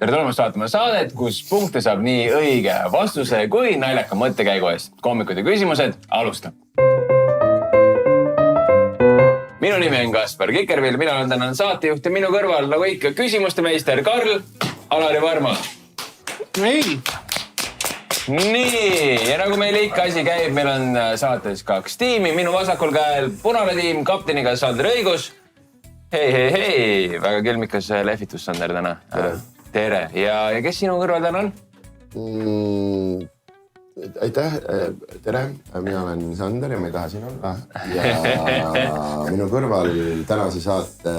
tere tulemast vaatama saadet, kus punkte saab nii õige vastuse kui naljaka mõttekäigu eest. Koomikud ja küsimused, alustab. Minu nimi on Kaspar Kikervill, mina olen tänan saatejuht ja minu kõrval nagu ikka küsimuste meister Karl Alari Varma. Ei. Nii, ja nagu meil ikka asi käib, meil on saates 2 tiimi. Minu vasakul käel punane tiim kapteniga Sander Õigus. Hei, väga kelmikas lehvitus, Sander, täna. Tere. Ja kes sinu kõrval täna on? Aitäh, tere. Mina olen Sander ja ma ei taha siin olla. Ja minu kõrval tänase saate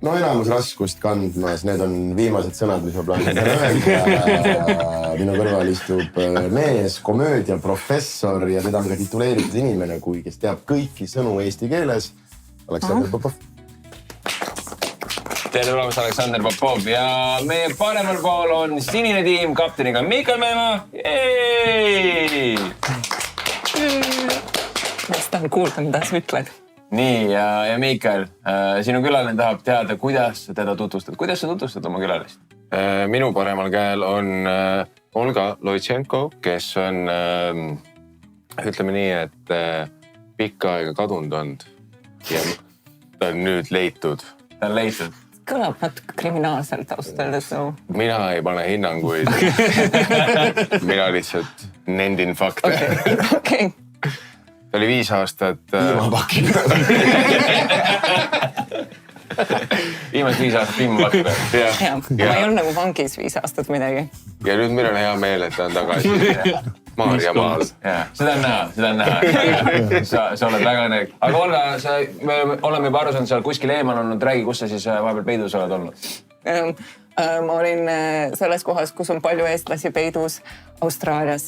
enamus raskust kandmas. Need on viimased sõnad, mis ma plaanin öelda. Minu kõrval istub mees, komöödia professor ja teda on ka tituleeritud inimene, kes teab kõiki sõnu eesti keeles. Aleksander Popov. Tere tulemast, Aleksander Popov. Ja meie paremal pool on sinine tiim kapteniga Mikael Meemaa. Ei! Ma tahan kuulda, mida sa ütled. Nii, ja Mikael, sinu külaline tahab teada, kuidas sa teda tutvustad. Kuidas sa tutvustad oma külalist? Minu paremal käel on Olga Loitšenko, kes on, ütleme nii, et pikka aega kadunud olnud. Ja ta on nüüd leitud. Ta on leitud. Kõlab natuke kriminaalselt austaldes. Mina ei pane hinnanguid. Mina lihtsalt nendin fakte. Okei. Ta oli 5 aastat... Viimapaki peal. Viimast 5 aastat viimapaki peal. Ma ei olnud nagu vangis 5 aastat midagi. Ja nüüd meil on hea meel, et ta on tagasi Maarjamaal. Seda on näha. Sa oled väga õnnelik. Aga Olga, me oleme juba aru saanud, sa oled kuskil eemal olnud. Räägi, kus sa siis vahepeal peidus oled olnud? Ma olin selles kohas, kus on palju eestlasi peidus Austraalias.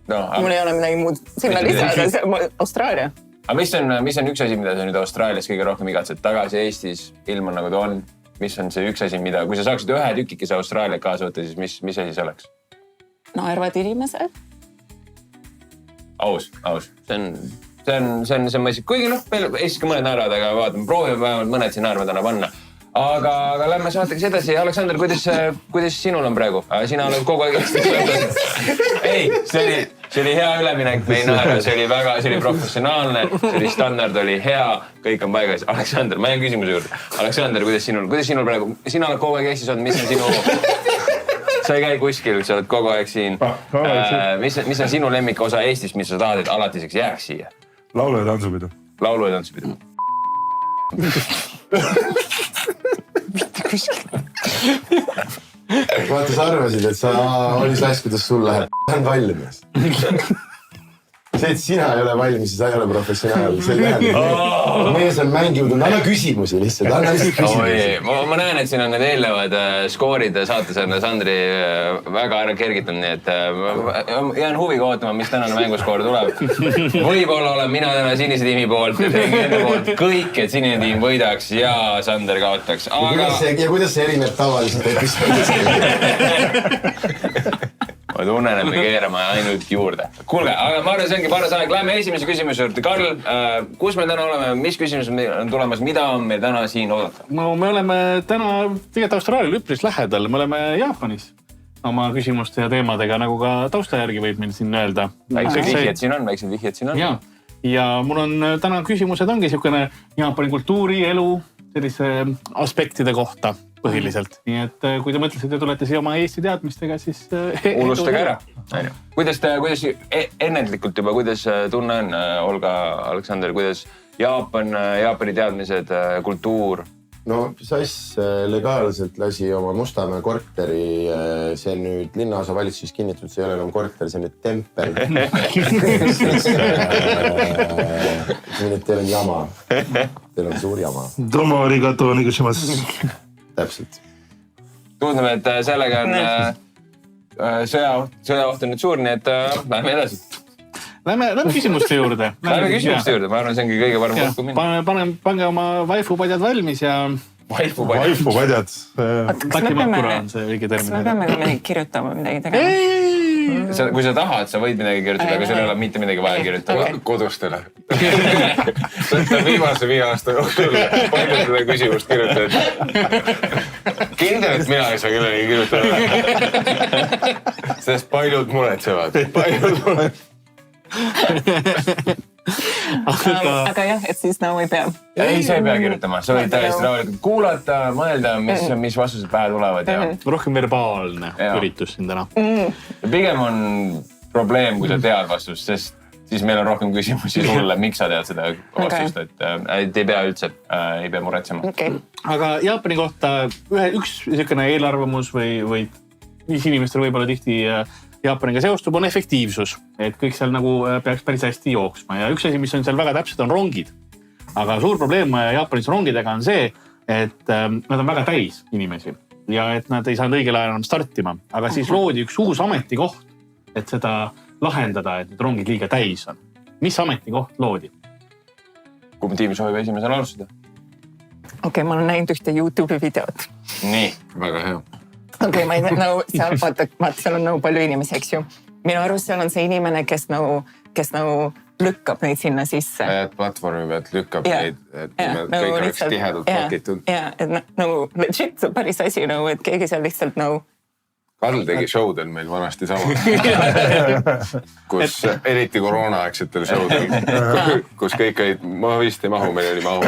Mul ei ole midagi muud sinna lisada. Austraalia. Aga mis on üks asi, mida sa nüüd Austraalias kõige rohkem igatsed? Tagasi Eestis, ilm on nagu ta on. Mis on see üks asi, mida... Kui sa saaksid ühe tükikese Austraalia kaasa võtta, siis mis asi see oleks? Naervad inimesed. Aus. See on mõistik. Kuigi meil Eestis ka mõned naeravad, aga vaatame, proovime vähemalt mõned siin naervad anna panna. Aga lähme saateks edasi. Aleksander, kuidas sinul on praegu? Sina oled kogu aeg Ei, see oli hea üleminek. Me ei naera, see oli professionaalne, see oli standard, oli hea, kõik on paigas. Aleksander, ma jään küsimuse juurde. Aleksander, kuidas sinul praegu? Sina oled kogu aeg Eestis olnud, mis on sinu... Sa ei käi kuskil, sa oled kogu aeg siin. Mis on sinu lemmik osa Eestis, mis sa tahad, et alatiseks jääks siia? Laulu ja tantsupidu. Laulu ja tantsupidu. Mitte kuskil. Vaata, sa arvasid, et sa oli saas, kuidas sul läheb. Ta on valmis. See, et sina ei ole valmis ja sa ei ole professionaal. See tähendab, mees on mänginud, anna küsimusi lihtsalt, anna lihtsalt küsimusi. Ma näen, et siin on need eelnevad skoorid saates on Sandri väga ära kergitanud, nii et jään huviga ootama, mis tänane mänguskoor tuleb. Võib-olla olen mina täna sinise tiimi poolt ja tegin enda poolt kõik, et sinine tiim võidaks ja Sander kaotaks. Ja kuidas see erineb tavaliselt episoodist? Ma tunnen, et me keerame ainult juurde. Kuulge, aga ma arvan, see ongi paras aeg. Läheme esimese küsimuse juurde. Karl, kus me täna oleme? Mis küsimus on tulemas? Mida on meil täna siin oodata? No me oleme täna tegelikult Austraalial üpris lähedal. Me oleme Jaapanis oma küsimuste ja teemadega, nagu ka tausta järgi võib meil siin öelda. Väiksed vihjed siin on. Ja mul on täna küsimused ongi niisugune Jaapani kultuuri, elu, sellise aspektide kohta põhiliselt. Nii et kui te mõtlesite, tulete siia oma Eesti teadmistega, siis... Unustage ära. Kuidas ennetlikult juba, kuidas tunne on, Olga, Aleksander, kuidas Jaapani teadmised, kultuur? No, sass legaalselt lasi oma Mustamäe korteri, see nüüd linnaosa valitsus kinnitud, see ei ole enam korter, see on nüüd tempel. Nüüd teil on jama. Teil on suur jama. Tomo arigato, nii küsimas. Täpselt. Tundub, et sellega on sõjaoht on nüüd suur, nii et lähme edasi. Lähme küsimuste juurde. Ma arvan, see ongi kõige parem koht kui minna. Pange oma vaifupadjad valmis ja... Vaifupadjad. Takimakura on see õige termin. Kas me peame midagi kirjutama, midagi tegema? kui sa tahad, sa võid midagi kirjutada, aga sul ei ole mitte midagi vaja kirjutada. Kodustele. Võtta viimase 5 aasta jooksul palju seda küsimust kirjutada. Kindel, et mina ei saa kellelegi kirjutada. Sest paljud muretsevad. aga jah, et siis ei pea. Ei, sa ei pea kirjutama. Sa võid täiesti rahulikult kuulata, mõelda, mis vastused pähe tulevad. Rohkem verbaalne üritus siin täna. Pigem on probleem, kui sa tead vastust, sest siis meil on rohkem küsimusi sulle, miks sa tead seda vastust, et ei pea üldse, ei pea muretsema. Aga Jaapani kohta üks niisugune eelarvamus või mis inimestel võib-olla tihti Jaapaniga seostub, on efektiivsus. Et kõik seal nagu peaks päris hästi jooksma. Ja üks asi, mis on seal väga täpselt, on rongid. Aga suur probleem Jaapanis rongidega on see, et nad on väga täis inimesi. Ja et nad ei saanud õigel ajal enam startima. Aga siis loodi üks uus ametikoht, et seda lahendada, et need rongid liiga täis on. Mis ametikoht loodi? Kumb tiim soovib esimesena alustada? Okei, ma olen näinud ühte YouTube'i videot. Nii, väga hea. Okei, ma ei tea, seal on palju inimesi, eks ju. Minu arust seal on see inimene, kes lükkab neid sinna sisse. Platvormi pealt lükkab neid, et kõik oleks tihedalt pakitud. Ja, et legit päris asi, et keegi seal lihtsalt Karl tegi showdel meil vanasti sama. Kus eriti koroonaaegsetel showdel, kus kõik olid, ma vist ei mahu, meil oli mahu.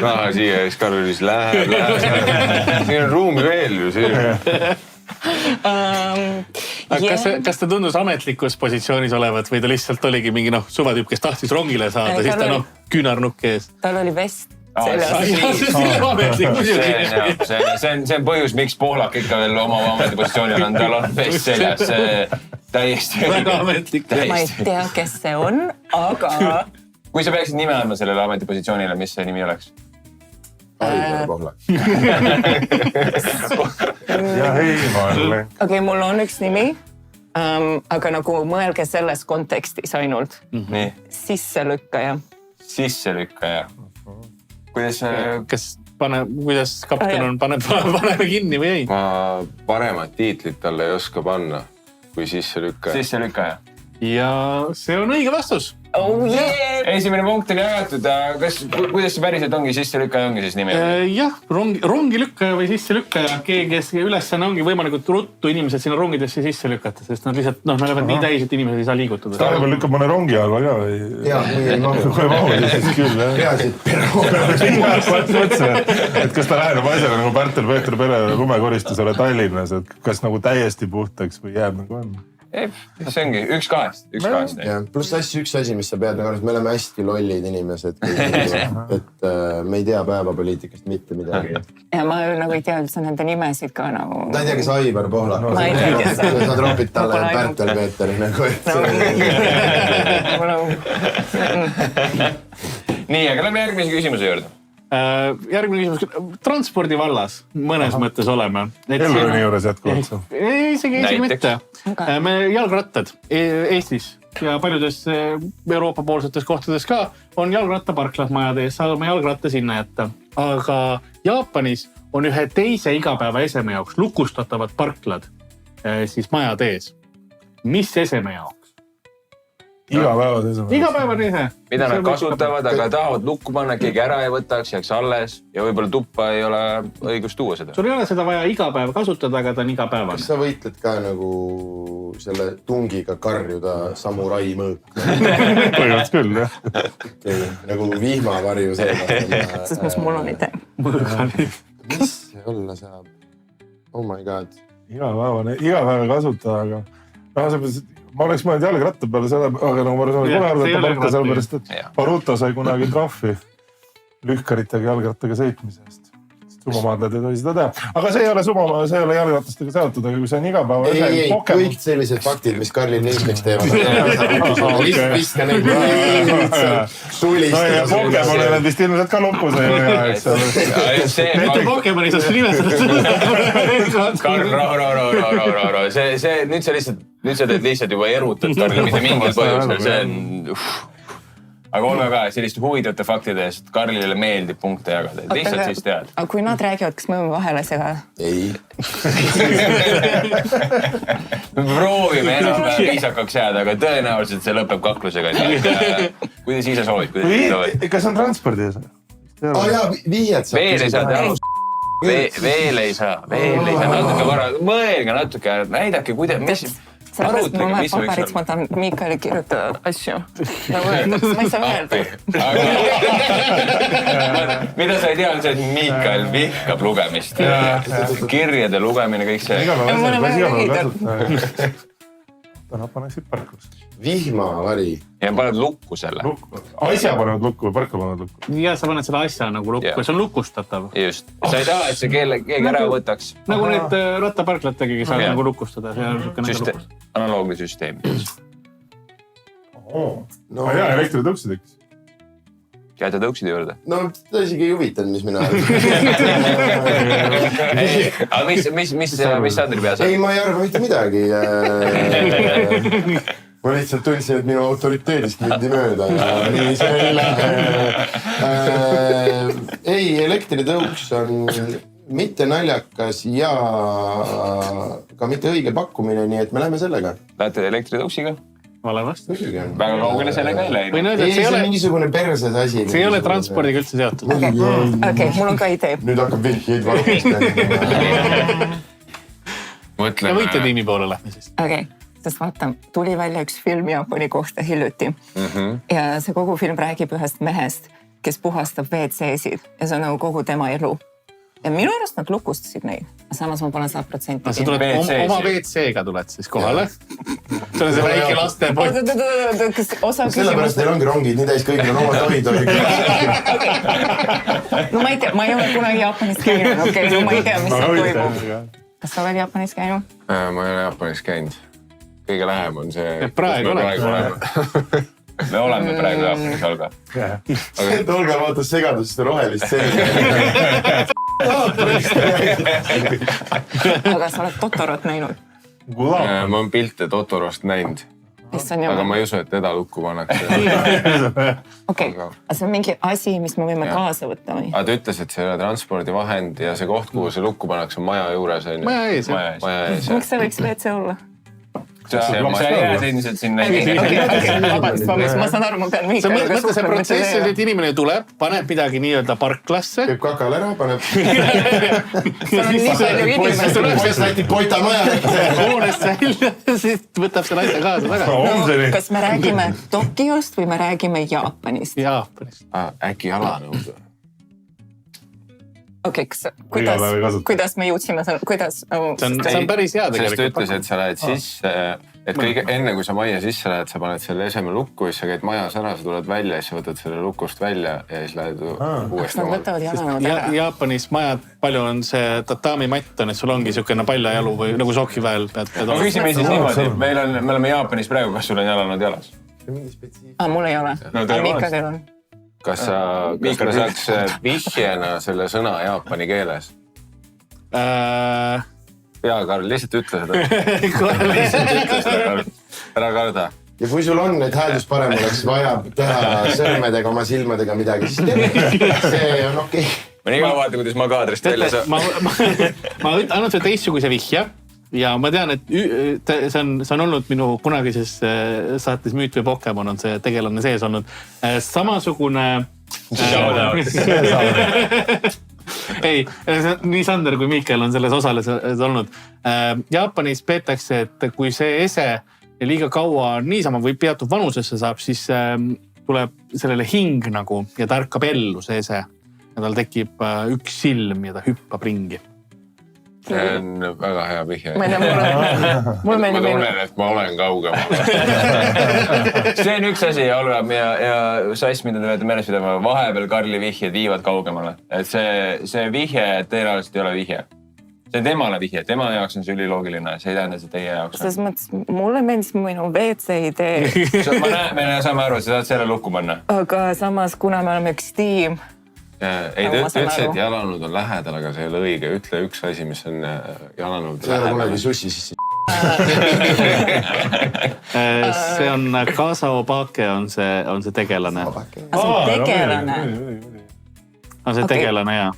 Raha siia ja siis Karl oli siis läheb. Siin on ruumi veel ju siin. Kas ta tundus ametlikus positsioonis olevat või ta lihtsalt oligi mingi suvatüüp, kes tahtis rongile saada, siis ta küünarnukk ees? Tal oli vest. See on põhjus, miks Pohlak ikka veel oma ametipositsioonil on, tal on vest seljas täiesti. Väga ametlik. Ma ei tea, kes see on, aga... Kui sa peaksid nime andma sellele ametipositsioonile, mis see nimi oleks? Haridele Pohlak. Okei, mul on üks nimi, aga mõelge selles kontekstis ainult. Sisselükkaja. Sisselükkaja. Kuidas kapten on, paneme kinni või ei? Ma paremat tiitlit talle ei oska panna kui sisselükkaja. Sisselükkaja. Ja see on õige vastus. Oh yeah! Esimene punkt on jagatud. Kuidas see päriselt ongi? Sisselükkaja ongi siis nimi? Jah, rongilükkaja või sisselükkaja. Kes ülesanne ongi võimalikult ruttu inimesed sinna rongidesse sisse lükata, sest nad lihtsalt nad lähevad nii täis, et inimesed ei saa liigutada. Tarvel lükkab mõne rongi alla ka või? Jaa, kui ei mahu. Kui ei mahu, siis küll, jah. Peasid peru. Et kas ta läheb asjaga nagu Pärtel Peeter Pere lumekoristusele Tallinnas, et kas nagu täiesti puhtaks või jääb nagu on? See ongi üks kahest. Pluss üks asi, mis sa pead, me oleme hästi lollid inimesed, et me ei tea päevapoliitikast mitte midagi. Ja ma ei tea üldse nende nimesid ka nagu... Ta ei tea, kes Aivar Pohlak. Ma ei tea, kes on. Sa tropid talle Pärtel Peeteri nagu, et... Nii, aga lähme järgmise küsimuse juurde. Järgmine küsimus, transpordi vallas mõnes mõttes oleme. Elroni juures jätkuvalt. Isegi mitte. Me jalgrattad Eestis ja paljudes Euroopa poolsetes kohtades ka on jalgrattaparklad majade ees, saame jalgratta sinna jätta. Aga Jaapanis on ühe teise igapäeva eseme jaoks lukustatavad parklad siis majade ees. Mis eseme jaoks? Igapäevane ese. Igapäevane ese. Mida nad kasutavad, aga tahavad lukku panna, keegi ära ei võtaks, jääks alles ja võib-olla tuppa ei ole õigust tuua seda. Sul ei ole seda vaja iga päev kasutada, aga ta on igapäevane. Kas sa võitled ka nagu selle tungiga karjuda samurai mõõk? Põhimõtteliselt küll, jah. Nagu vihmavarju selle. Sest mis mul on idee. Mis see olla saab? Oh my god. Igapäevane kasutada, aga ma oleks mõelnud jalgratta peale seda, aga nagu ma arvan, jalgratta sellepärast, et Baruto sai kunagi trahvi lükkaritega jalgrattaga sõitmise eest. Sumamaadled ei tohi seda teha. Aga see ei ole jalgratastega seotud, aga kui see on igapäeva... Ei, kõik sellised faktid, mis Karlil Niismiks teevad. Viska neid tulistada. Ja Pokemonil on vist ilmselt ka lopus. Mitte Pokemoni saaks nimestada. Karl, rahu. Nüüd sa teed lihtsalt juba erutad Karli mitte mingil põhjusel. See on... aga olge ka selliste huvitavate faktide eest, Karlile meeldib punkte jagada, lihtsalt siis tead. Aga kui nad räägivad, kas me võime vahele segada? ei. Proovime enam viisakaks jääda, aga tõenäoliselt see lõpeb kaklusega. Kuidas ise soovid? Kas on transpordi ees? Jaa, vihjed saab. Veel ei saa teha. Veel ei saa. Natuke vara. Mõelge natuke, näidake, mis... Sellepärast ma olen paberiks, ma tahan Miikali kirjutada asju. Ma ei saa öelda. Mida sa ei tea, on see, et Miikal vihkab lugemist. Kirjade lugemine, kõik see. Mulle väga lühidalt. Täna paneksid parkus. Vihmavari. Ja paned lukku selle. Asja panevad lukku või parka panevad lukku? Ja sa paned selle asja nagu lukku, see on lukustatav. Just. Sa ei taha, et see keegi ära võtaks. Nagu need rattaparklategi saab nagu lukustada. Analoogne süsteem. Ma hea elektritõuksi tekkis. Jääda tõukside juurde? No ta isegi ei huvitanud, mis mina arvan. Aga mis Sandri peas on? Ei, ma ei arva mitte midagi. Ma lihtsalt tundsin, et minu autoriteedist mindi mööda ja nii see ei lähe. Ei, elektritõuks on mitte naljakas ja ka mitte õige pakkumine, nii et me läheme sellega. Lähete elektritõuksiga? Vale vastu. Väga kaugele sellega ei läinud. Ei, see on mingisugune perses asi. See ei ole transpordiga üldse seotud. Okei, mul on ka idee. Nüüd hakkab vihjeid varustama. Ja võite tiimi poole lähme siis. Okei, sest vaata, tuli välja üks film Jaapani kohta hiljuti. Ja see kogu film räägib ühest mehest, kes puhastab WC-sid ja see on nagu kogu tema elu. Ja minu arust nad lukustasid neid. Samas ma pole 100%. Sa tuled oma WC-ga tuled siis kohale. See on see väike laste pott. Sellepärast teil ongi rongid nii täis, kõigil on oma tohi. No ma ei tea, ma ei ole kunagi Jaapanis käinud. Okei, no ma ei tea, mis seal toimub. Kas sa oled Jaapanis käinud? Ma ei ole Jaapanis käinud. Kõige lähem on see... Praegu oleme. Me oleme praegu Jaapanis, Olga. Olga vaatas segadust ja rohelist selga. Aga sa oled Totorot näinud? Ma olen pilte Totorost näinud. Aga ma ei usu, et teda lukku pannakse. Okei, aga see on mingi asi, mis me võime kaasa võtta või? Aga ta ütles, et see ei ole transpordivahend ja see koht, kuhu see lukku pannakse, on maja juures. Maja ees. Miks see võiks WC olla? Sa ei jää endiselt sinna. Ma saan aru, ma pean Miikaliga mõtle see protsess, et inimene tuleb, paneb midagi nii-öelda parklasse. Peab kakal ära, paneb. Seal on nii palju inimesi. Poest läti poita maja. Hoonest välja, siis võtab selle asja kaasa taga. Kas me räägime Tokiost või me räägime Jaapanist? Jaapanist. Äkki jalanõud? Okei, kuidas me jõudsime, kuidas... See on päris hea tegelikult. Sest ta ütles, et sa lähed sisse, et enne kui sa majja sisse lähed, sa paned selle eseme lukku, siis sa käid majas ära, sa tuled välja, siis sa võtad selle lukust välja ja siis lähed uuesti. Nad võtavad jalanõud ära. Jaapanis majad, palju on see tatami matt on, et sul ongi niisugune paljajalu või nagu sokiväel pead. Ma küsime siis niimoodi, me oleme Jaapanis praegu, kas sul on jalanõud jalas? Mul ei ole, aga Miikadel on. Kas sa saaks vihjena selle sõna jaapani keeles? Jaa, Karl, lihtsalt ütle seda. Ära karda. Ja kui sul on, et hääldus parem oleks vaja teha sõrmedega oma silmadega midagi, siis see on okei. Ma nii kaua vaata, kuidas ma kaadrist välja saa. Ma annan sulle teistsuguse vihje. Ja ma tean, et see on olnud minu kunagises saates Müüt või Pokemon on see tegelane sees olnud. Samasugune... Ei, nii Sander kui Miikel on selles osales olnud. Jaapanis peetakse, et kui see ese liiga kaua niisama või peatud vanusesse saab, siis tuleb sellele hing nagu ja ta ärkab ellu see ese. Ja tal tekib üks silm ja ta hüppab ringi. See on väga hea vihje. Ma tunnen, et ma olen kaugem. See on üks asi, Olga, ja Sass, mida te peate meeles pidama, vahepeal Karli vihjed viivad kaugemale. Et see vihje tõenäoliselt ei ole vihje. See on temale vihje, tema jaoks on see üliloogiline, see ei tähenda, see teie jaoks. Selles mõttes, mulle meeldis minu WC idee. Me saame aru, et sa saad selle lukku panna. Aga samas, kuna me oleme üks tiim, ei, ta ütles, et jalanõud on lähedal, aga see ei ole õige. Ütle üks asi, mis on jalanõud lähedal. See ei ole kunagi sussi sisse. see on Casa Obake on see tegelane. tegelane. On see tegelane, jaa.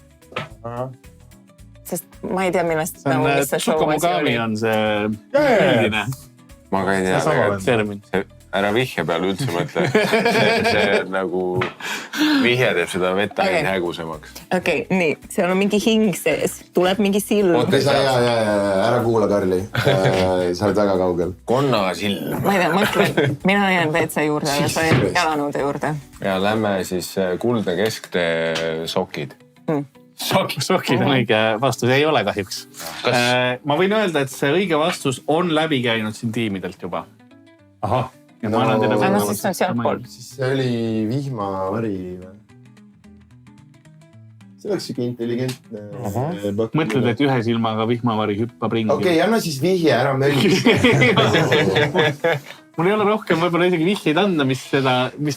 Sest ma ei tea, millest see on Tsukomogami on see üldine. Ma ka ei tea. Ära vihje peale üldse mõtle. See nagu vihje teeb seda vett ainult hägusemaks. Okei, nii. Seal on mingi hing sees. Tuleb mingi silm. Ära kuula, Karli. Sa oled väga kaugel. Konnasilm. Ma ei tea, mõtlen. Mina jään WC juurde ja sa jään jalanõude juurde. Ja lähme siis kuldne kesktee sokid. Sokid on õige vastus. Ei ole kahjuks. Ma võin öelda, et see õige vastus on läbi käinud siin tiimidelt juba. Ahah. Ja ma annan teile siis on sealt pool. Siis see oli vihmavari või? See oleks siuke intelligentne. Mõtled, et ühe silmaga vihmavari hüppab ringi. Okei, anna siis vihje, ära mölgis. Mul ei ole rohkem võib-olla isegi vihjeid anda, mis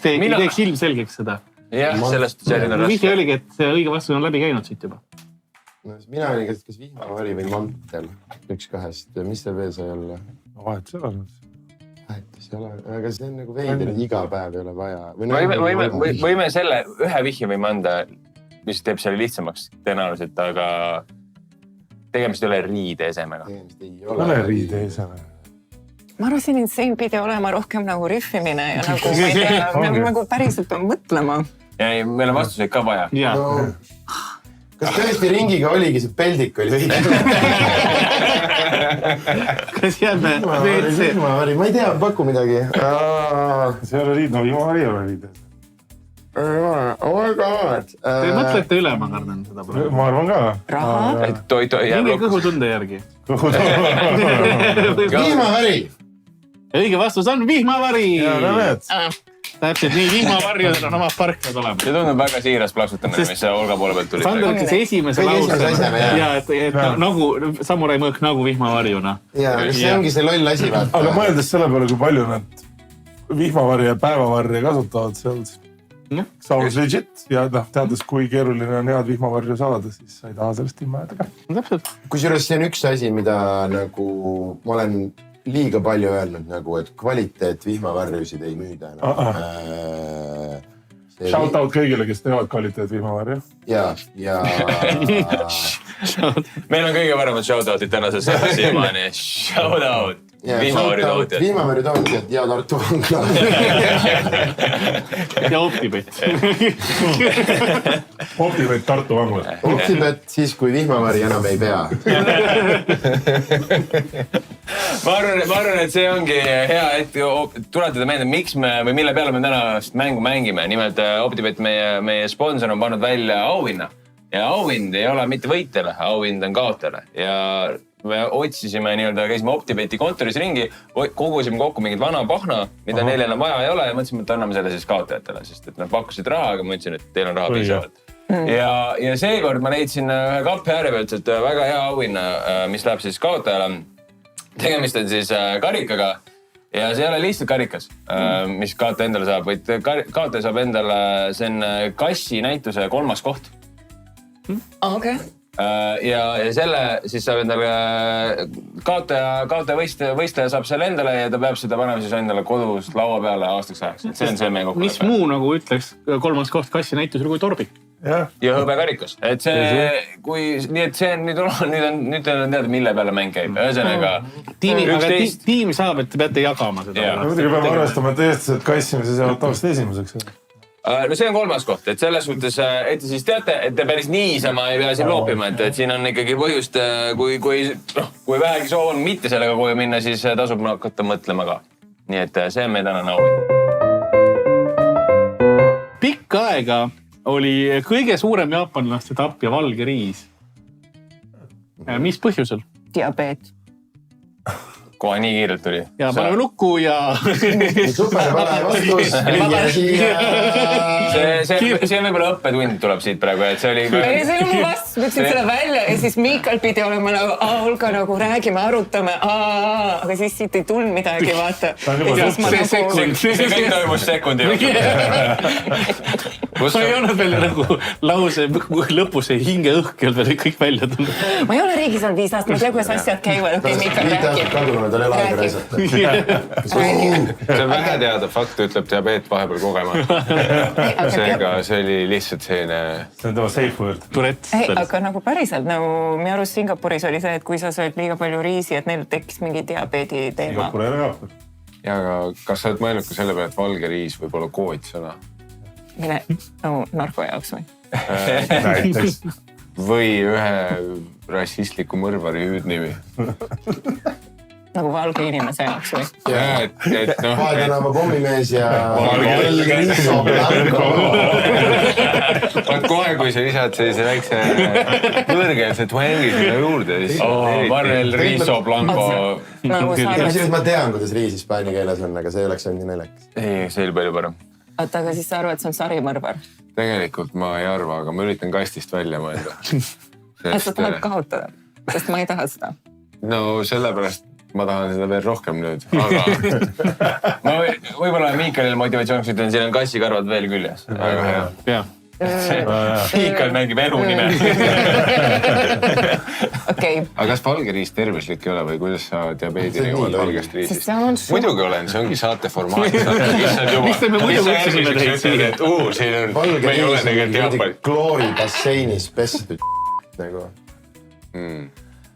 teeks ilmselgeks seda. Jah, sellest selline raske. Vihje oligi, et see õige vastus on läbi käinud siit juba. Mina olin kas vihmavari või mantel. Üks kahest. Mis see veel sai olla? Vahet seal on. Vahetus ei ole. Aga see on nagu veider, iga päev ei ole vaja. Võime selle ühe vihje võime anda, mis teeb selle lihtsamaks tõenäoliselt, aga tegemist ei ole riideesemega. Ole riideeseme. Ma arvasin, et siin pidi olema rohkem nagu riffimine ja nagu ma ei tea, nagu päriselt pean mõtlema. Ja meil on vastuseid ka vaja. Kas tõesti ringiga oligi see peldik oli õige? Kas jääme WC? Vihmavari, ma ei tea, paku midagi. See ei ole riid, no vihmavari ei ole riides. Oh my god. Te mõtlete üle, ma kardan seda praegu. Ma arvan ka. Raha? Mingi kõhutunde järgi. Vihmavari! Õige vastus on vihmavari! Ja näed. Täpselt nii, vihmavarjudel on omad parkad olemas. See tundub väga siiras plaksutamine, mis see Olga poole pealt tuli. Sander ütles esimese lause. Ja, et nagu samurai mõõk nagu vihmavarjuna. Ja, see ongi see loll asi, vaata. Aga mõeldes selle peale, kui palju nad vihmavarja ja päevavarja kasutavad seal, sounds legit. Ja teades, kui keeruline on head vihmavarju saada, siis sa ei taha sellest ilma jääda ka. Täpselt. Kusjuures see on üks asi, mida nagu ma olen liiga palju öelnud, nagu, et kvaliteet vihmavarjusid ei müüda enam. Shout out kõigile, kes teevad kvaliteet vihmavarju. Ja. Meil on kõige paremad shout out'id tänases siiamaani. Shout out! Vihmavarju tootjad. Vihmavarju tootjad ja Tartu Vangla. Ja Optibet. Optibet Tartu Vangla. Optibet siis, kui vihmavari enam ei pea. Ma arvan, et see ongi hea hetk tuletada meelde, miks me või mille peale me tänast mängu mängime. Nimelt Optibet, meie sponsor on pannud välja auhinna. Ja auhind ei ole mitte võitjale, auhind on kaotajale. Ja me otsisime käisime Optibeti kontoris ringi, kogusime kokku mingid vana pahna, mida neil enam vaja ei ole ja mõtlesime, et anname selle siis kaotajatele, sest et nad pakkusid raha, aga ma ütlesin, et teil on raha piisavalt. Ja seekord ma leidsin ühe kappi ääre pealt, et väga hea auhinna, mis läheb siis kaotajale. Tegemist on siis karikaga ja see ei ole lihtsalt karikas, mis kaotaja endale saab, vaid kaotaja saab endale, see on kassi näituse 3. koht. Okei. Ja selle siis saab endale kaotaja võistleja saab selle endale ja ta peab seda panema siis endale kodus laua peale aastaks ajaks. See on see meie kokkulepe. Mis muu nagu ütleks 3. koht kassi näitusel kui torbik? Ja hõbekarikas. Et see, nii et see nüüd on teada, mille peale mäng käib. Ühesõnaga, tiim saab, et te peate jagama seda. Muidugi peame arvestama, et eestlased kassimise seavad tavaliselt esimeseks. No see on 3. koht, et selles suhtes, et te siis teate, et te päris niisama ei pea siin loopima, et siin on ikkagi põhjust, kui vähegi soov on mitte sellega koju minna, siis tasub hakata mõtlema ka. Nii et see on meie tänane auhind. Pikka aega oli kõige suurem jaapanlaste tapja valge riis. Mis põhjusel? Diabeet. Kohe nii kiirelt tuli. Ja paneme lukku ja... Super, vale vastus. See võib-olla õppetund tuleb siit praegu, et see oli... Ei, see oli mu vastus, mõtlesin selle välja ja siis Miikal pidi olema nagu, Olga nagu räägime, arutame, aga siis siit ei tulnud midagi, vaata. See kõik toimus sekundi jooksul. Ma ei olnud veel nagu lause lõpus ei hinge õhkel veel kõik välja tulnud. Ma ei ole riigis olnud 5 aastat, ma ei tea, kuidas asjad käivad, okei, Miikal rääkib. tal ei ole aega raisata. See on vähe teada fakt, ütleb diabeet vahepeal kogemata. Seega see oli lihtsalt selline... See on tema safe word. Ei, aga nagu päriselt, nagu minu arust Singapuris oli see, et kui sa sööd liiga palju riisi, et neil tekkis mingi diabeedi teema. Singapur ei ole Jaapur. Ja aga kas sa oled mõelnud ka selle peale, et valge riis võib olla kootsõna? Mine nagu narko jaoks või? Näiteks. Või ühe rassistliku mõrvari hüüdnimi? Nagu valge inimese jaoks või? Vahetänava pommimees ja valge riiso blanco. Vaat kohe, kui sa lisad sellise väikse võõrkeelse twangi sinna juurde, siis... Varrel riiso blanco. Kusjuures ma tean, kuidas riis hispaania keeles on, aga see oleks olnud nii naljakas. Ei, see oli palju parem. Oota, aga siis sa arvad, et see on sarimõrvar? Tegelikult ma ei arva, aga ma üritan kastist välja mõelda. Et sa tahad kaotada, sest ma ei taha seda. No sellepärast ma tahan seda veel rohkem nüüd, aga... Ma võib-olla Miikalil motivatsiooniks ütlen, siin on kassikarvad veel küljes. Väga hea. Jaa. Miikal mängib elu nime. Okei. Aga kas valge riis tervislik ei ole või kuidas sa diabeedini jõuad valgest riisist? Sest see on Muidugi olen, see ongi saate formaat. Miks me muidu võtsime teid siia? Siin on... Valge riis on klooribasseinis pestud nagu.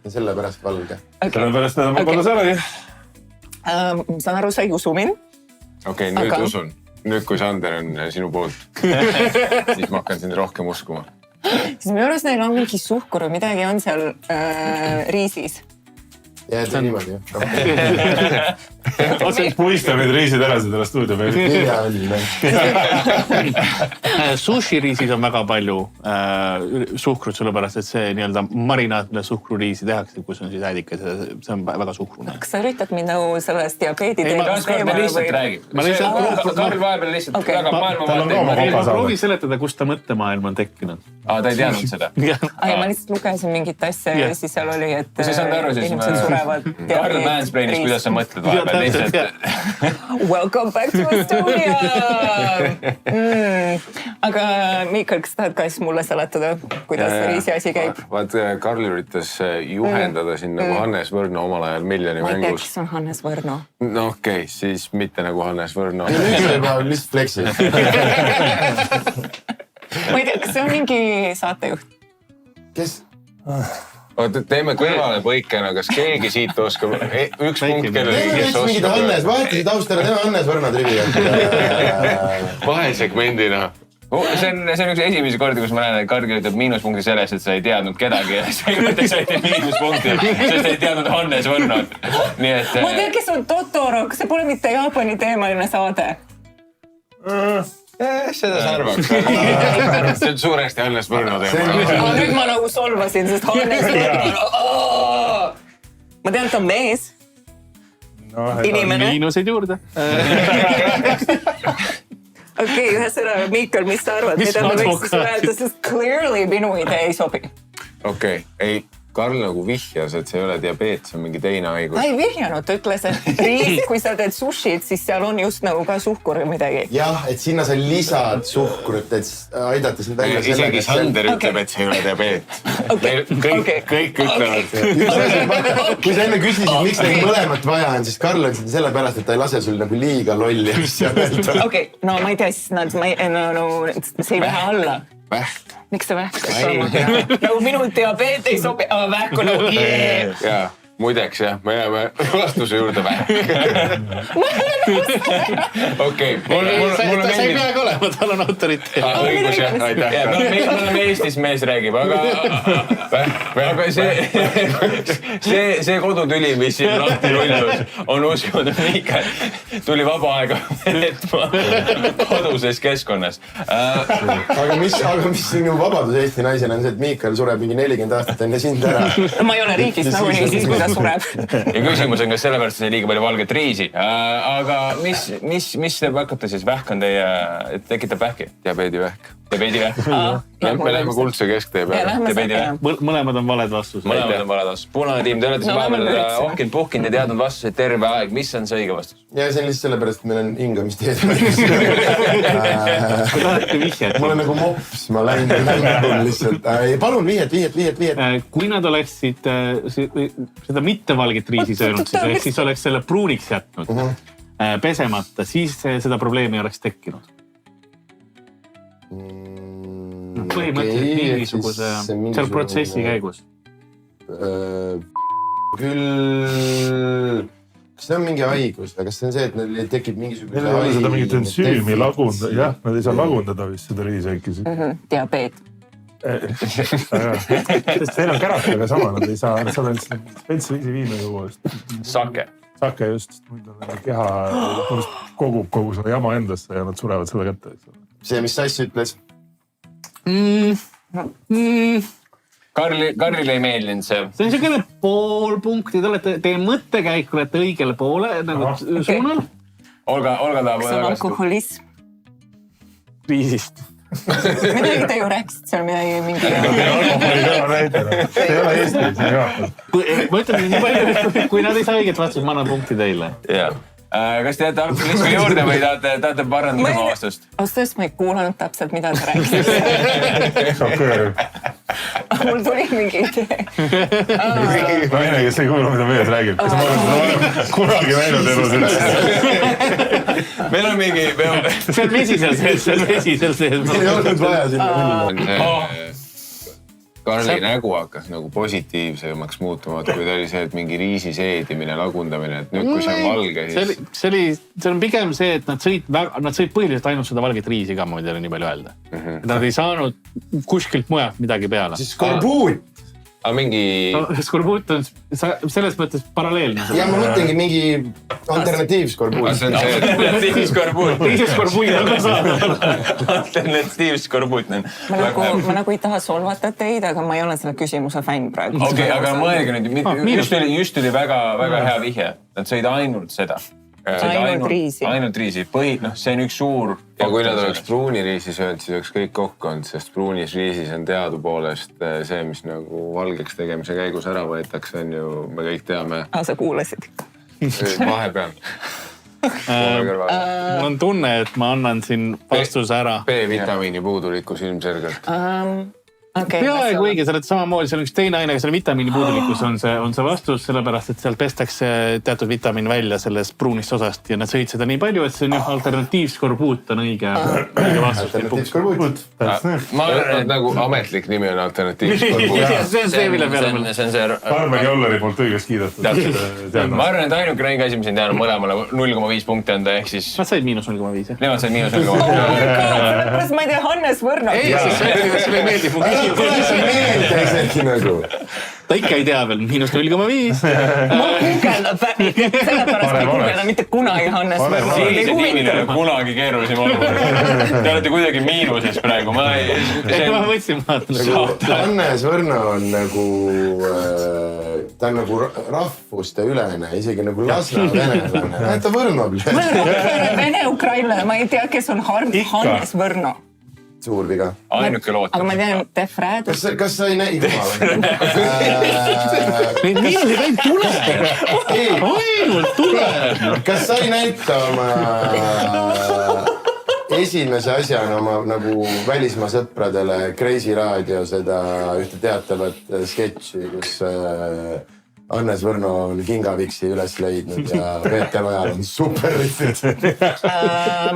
Ja sellepärast valge. Sellepärast need on ma kodus äragi. Saan aru, sa ei usu mind. Okei, nüüd usun. Nüüd, kui Sander on sinu poolt, siis ma hakkan sind rohkem uskuma. Siis minu arust neil on mingi suhkur või midagi on seal riisis. Ja see on niimoodi, jah. Puista meid riisid ära seda stuudio peal. Vilja oli. Sushi riisis on väga palju suhkrut, sellepärast et see nii-öelda marinaat, mille suhkruriisi tehakse, kus on siis ädikad, see on väga suhkrune. Kas sa üritad mind nagu sellest diabeedi Kas me lihtsalt räägib? Karl vahepeal lihtsalt väga maailmavaate. Ma proovi seletada, kust ta mõttemaailm on tekkinud. Ta ei teadnud seda. Aga ma lihtsalt lugesin mingit asja ja siis seal oli, et Kui sa saanud aru, siis inimesed surevad Karl Mansplainis, kuidas sa mõtled vahepeal lihtsalt. Welcome back to Estonia! Aga Miikal, kas tahad ka siis mulle seletada, kuidas see riisi asi käib? Vaat Karl üritas juhendada siin nagu Hannes Võrno omal ajal Miljoni Ma ei tea, mängus. kes on Hannes Võrno. No okei, siis mitte nagu Hannes Võrno. Nüüd on lihtsalt flexi. Ma ei tea, kas see on mingi saatejuht? Kes? Oota, teeme kõrvale põikena, kas keegi siit oskab üks punkt kellegi, kes mingid Hannes, vahetasid austele, tema Hannes Võrno trivi. Vahesegmendina. See on üks esimesi kordi, kus ma näen, et Karl ütleb miinuspunkti selles, et sa ei teadnud kedagi ja sa ei saite miinuspunkti, sest ei teadnud Hannes Võrnot. Nii et... Ma tean, kes on Totoro, kas see pole mitte Jaapani teemaline saade? Seda sa arvaks. See on suuresti Hannes Võrno teema. Nüüd ma nagu solvasin, sest Hannes Võrno... Ma tean, et on mees. Inimene. Miinuseid juurde. Okei, ühesõnaga, Miikal, mis sa arvad? Mida me võiks siis öelda, sest clearly minu idee ei sobi. Okei, ei, Karl nagu vihjas, et see ei ole diabeet, see on mingi teine haigus. Ta ei vihjanud, ta ütles, et riis, kui sa teed sushit, siis seal on just nagu ka suhkur või midagi. Jah, et sinna sa lisad suhkrut, et aidata sind välja Isegi Sander ütleb, et see ei ole diabeet. Kõik ütlevad. Kui sa enne küsisid, miks neid mõlemat vaja on, siis Karl on selle pärast, et ta ei lase sul nagu liiga lolli asja öelda. Okei, no ma ei tea, siis see ei vähe alla. Vähk. Miks see vähk peaks olema? Nagu minu diabeet ei sobi, aga vähk on nagu jee. Jaa, muideks jah, me jääme vastuse juurde vähk. Okei. Ta ei peagi olema, tal on autoriteet. Õigus jah, aitäh. Me oleme Eestis mees räägib, aga see kodutüli, mis siin lahti rullus, on uskunud, et Miikal tuli vaba aega veetma koduses keskkonnas. Aga mis sinu vabadus Eesti naisena on see, et Miikal sureb mingi 40 aastat enne sind ära? Ma ei ole riigis nagunii siis, kui ta sureb. Ja küsimus on, kas sellepärast sai liiga palju valget riisi. Aga aga mis teeb hakata siis? Vähk on teie, tekitab vähki? Diabeedivähk. Diabeedivähk? Me läheme kuldse kesktee peale. Mõlemad on valed vastused. Mõlemad on valed vastused. Punane tiim, te olete vahepeal ohkinud-puhkinud ja teadnud vastuseid terve aeg. Mis on see õige vastus? ja see on lihtsalt sellepärast, et meil on hingamisteed. Mul on nagu mops, ma lähen lihtsalt. Palun vihjet. Kui nad oleksid seda mittevalget riisi söönud, siis oleks selle pruuniks jätnud pesemata, siis seda probleemi oleks tekkinud. Põhimõtteliselt mingisuguse seal protsessi käigus. Küll, kas see on mingi haigus või kas see on see, et neil tekib mingisuguse Neil ei ole seda mingit ensüümi lagundada, jah, nad ei saa lagundada vist seda riisäiki. Diabeet. Teil on kärataga sama, nad ei saa spentsi viina juua. Sake. Sake just, muidu on keha kogub kogu selle jama endasse ja nad surevad selle kätte. See, mis Sass ütles? Karlile ei meeldinud see. See on selline pool punkti, teie mõttekäik olete õigele poole nagu suunal. Olga tahab kas on alkoholism? Riisist. Midagi te ju rääkisid seal midagi mingi... Alkoholi kõva näitena. See ei ole Eestis, ei jaotab. Ma ütlen nii palju, kui nad ei saa õiget vastust, ma annan punkti teile. Jah. Kas te jääte alkoholismi juurde või tahate parandada oma vastust? Austus, ma ei kuulanud täpselt, mida te rääkisite. Mul tuli mingi idee. Naine, kes ei kuulu, mida mees räägib. Kas ma olen kunagi näinud elus üldse? Meil on mingi... See on vesi seal sees. Meil ei olnud vaja sinna minna. Karli nägu hakkas nagu positiivsemaks muutuma, kui ta oli see, et mingi riisi seedimine, lagundamine, et nüüd kui see on valge, siis... See on pigem see, et nad sõid põhiliselt ainult seda valget riisi ka, ma võin teile nii palju öelda. Nad ei saanud kuskilt mujalt midagi peale. Siis skorbuut. Aga mingi... Skorbuut on selles mõttes paralleelne. Ja ma mõtlengi mingi alternatiivskorbuut. See on see, et... Alternatiivskorbuut. Teise skorbuut on ka saanud. Alternatiivskorbuut. Ma nagu ei taha solvata teid, aga ma ei ole selle küsimuse fänn praegu. Okei, aga mõelge nüüd, just oli väga hea vihje. Nad sõid ainult seda. Ainult riisi. Ainult riisi. See on üks suur... Ja kui nad oleks pruuni riisi söönud, siis oleks kõik kokku olnud, sest pruunis riisis on teadupoolest see, mis nagu valgeks tegemise käigus ära võetakse, on ju, me kõik teame. Sa kuulasid ikka. Vahepeal. Mul on tunne, et ma annan siin vastuse ära. B-vitamiini puudulikkus ilmselgelt. Peaaegu õige, sa oled samamoodi, seal on üks teine aine, aga selle vitamiini puudulikkus on see vastus, sellepärast, et seal pestakse teatud vitamiin välja sellest pruunist osast ja nad sõid seda nii palju, et see on alternatiivskorbuut on õige vastus. Alternatiivskorbuut. Ma arvan, et nagu ametlik nimi on alternatiivskorbuut. See on see, mille peale. See on see... Karmen Jolleri poolt õigest kiidetud. Ma arvan, et ainukene õige asi, mis on teadnud mõlemale 0,5 punkti anda, ehk siis... Nad said -0,5, jah? Nemad said -0,5. Kas ma ei tea, Hannes Võrno? Sulle ei meeldi punkti. Kuidas on meelde isegi nagu? Ta ikka ei tea veel, -0,5. Ma kuugeldab sellepärast ei kuugelda mitte kunagi Hannes Võrno. Siilise tiimil ei ole kunagi keerulisem olukord. Te olete kuidagi miinuses praegu. Ma võtsin Hannes Võrno on nagu... Ta on nagu rahvuste ülene, isegi nagu Lasna venelane. Ta Võrno. Vene-Ukrainlane, ma ei tea, kes on Hannes Võrno. Suur viga. Ainuke loot. Aga ma tean, Def Rad. Kas sa ei näi... Neid miinuseid ainult tuleb. Ainult tuleb. Kas sa ei näita oma esimese asjana oma nagu välismaa sõpradele Kreisi raadio seda ühte teatavat sketši, kus Hannes Võrno on kingaviksi üles leidnud ja Peeter Ojal on superriffid.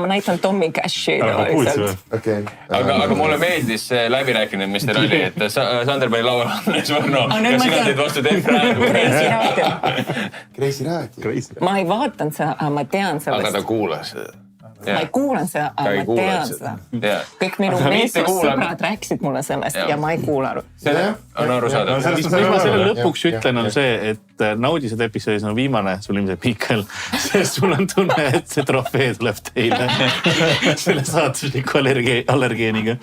Ma näitan Tommy Cashi. Aga mulle meeldis see läbirääkimine, mis teil oli, et Sander pani laual Hannes Võrno ja sina teed vastu Def Rad. Kreisi raadio. Ma ei vaatan seda, aga ma tean sellest. Aga ta kuulas seda. Ma ei kuulan seda, aga ma tean seda. Kõik minu meestest sõbrad rääkisid mulle sellest ja ma ei kuulanud. See on aru saada. Mis ma selle lõpuks ütlen, on see, et naudi seda episoodis on viimane, sul ilmselt Mikael, sest sul on tunne, et see trofee tuleb teile selle saatusliku allergeeniga.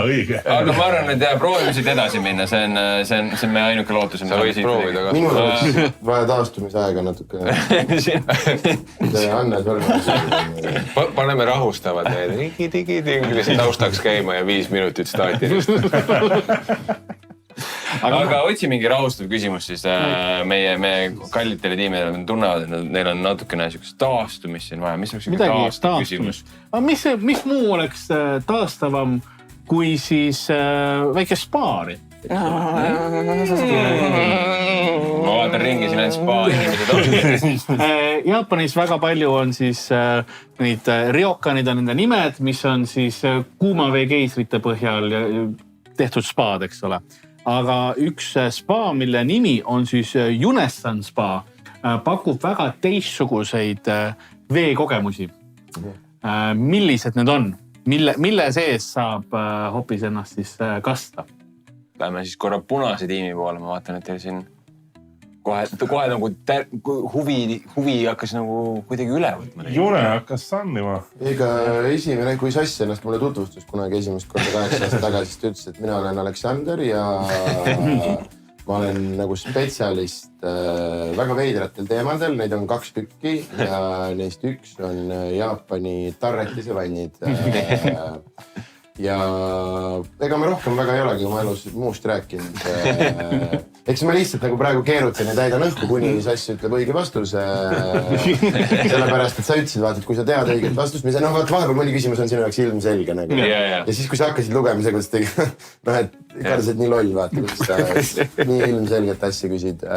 õige. aga ma arvan, et proovime siit edasi minna, see on meie ainuke lootus. Sa võid proovida ka. minul oleks vaja taastumisaega natuke. Anne, paneme rahustavad need digi-digi-digi taustaks käima ja 5 minutit staatilist. aga otsi mingi rahustav küsimus siis meie kallid teletiimidele tunnevad, et neil on natukene niisugust taastumist siin vaja. Mis oleks taastav küsimus? Mis muu oleks taastavam kui siis väike spaari? Ma vaatan ringi siin ainult spa inimesed on. Jaapanis väga palju on siis neid ryokanid on nende nimed, mis on siis kuumaveekeisrite põhjal tehtud spaad, eks ole. Aga üks spa, mille nimi on siis Yunessan spa, pakub väga teistsuguseid veekogemusi. Millised need on? Mille sees saab hoopis ennast siis kasta? Lähme siis korra punase tiimi poole, ma vaatan, et teil siin kohe nagu huvi hakkas nagu kuidagi üle võtma. June hakkas sannima. Ega esimene, kui Sass ennast mulle tutvustus kunagi esimest korda 8 aastat tagasi, siis ta ütles, et mina olen Aleksander ja ma olen nagu spetsialist väga veidratel teemadel. Neid on 2 tükki ja neist üks on Jaapani tarretise vannid. Ja ega me rohkem väga ei olegi oma elus muust rääkinud. Eks ma lihtsalt nagu praegu keerutan ja täidan õhku, kuni Sass ütleb õige vastuse. Sellepärast, et sa ütlesid, vaata, et kui sa tead õiget vastust, mis no, vahepeal mõni küsimus on sinu jaoks ilmselge. Nagu. Ja siis, kui sa hakkasid lugemisega, kuidas tegi, et Karl, nii loll, vaata, kuidas sa nii ilmselget asja küsid.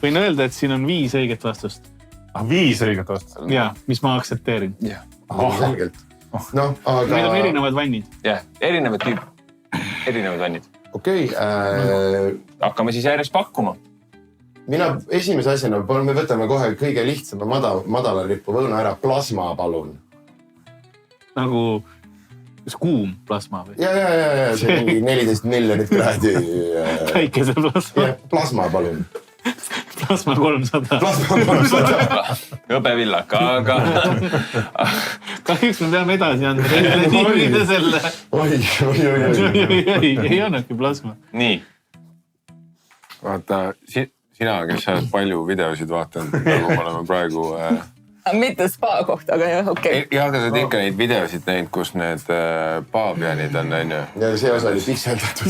Võin öelda, et siin on 5 õiget vastust. 5 õiget vastust? Jaa, mis ma aktsepteerin. Selgelt. No, aga... Need on erinevad vannid. Jah, erinevad vannid. Okei. Hakkame siis järjest pakkuma. Mina esimese asjana, me võtame kohe kõige lihtsama madala rippu võõna ära. Plasma, palun. Nagu kuum plasma või? Ja, see on mingi 14 miljonit kraadi. Päikese plasma. Plasma, palun. Plasma 300. Jõbevillak, aga... Kahjuks me peame edasi andma tiimide selle. Oi. Ei annagi plasma. Nii. Vaata, sina, kes sa oled palju videosid vaatanud, nagu me oleme praegu... Mitte spa kohta, aga jah, okei. Ja aga sa oled ikka neid videosid näinud, kus need paabianid on, on ju? Ja see osa oli pikseldatud.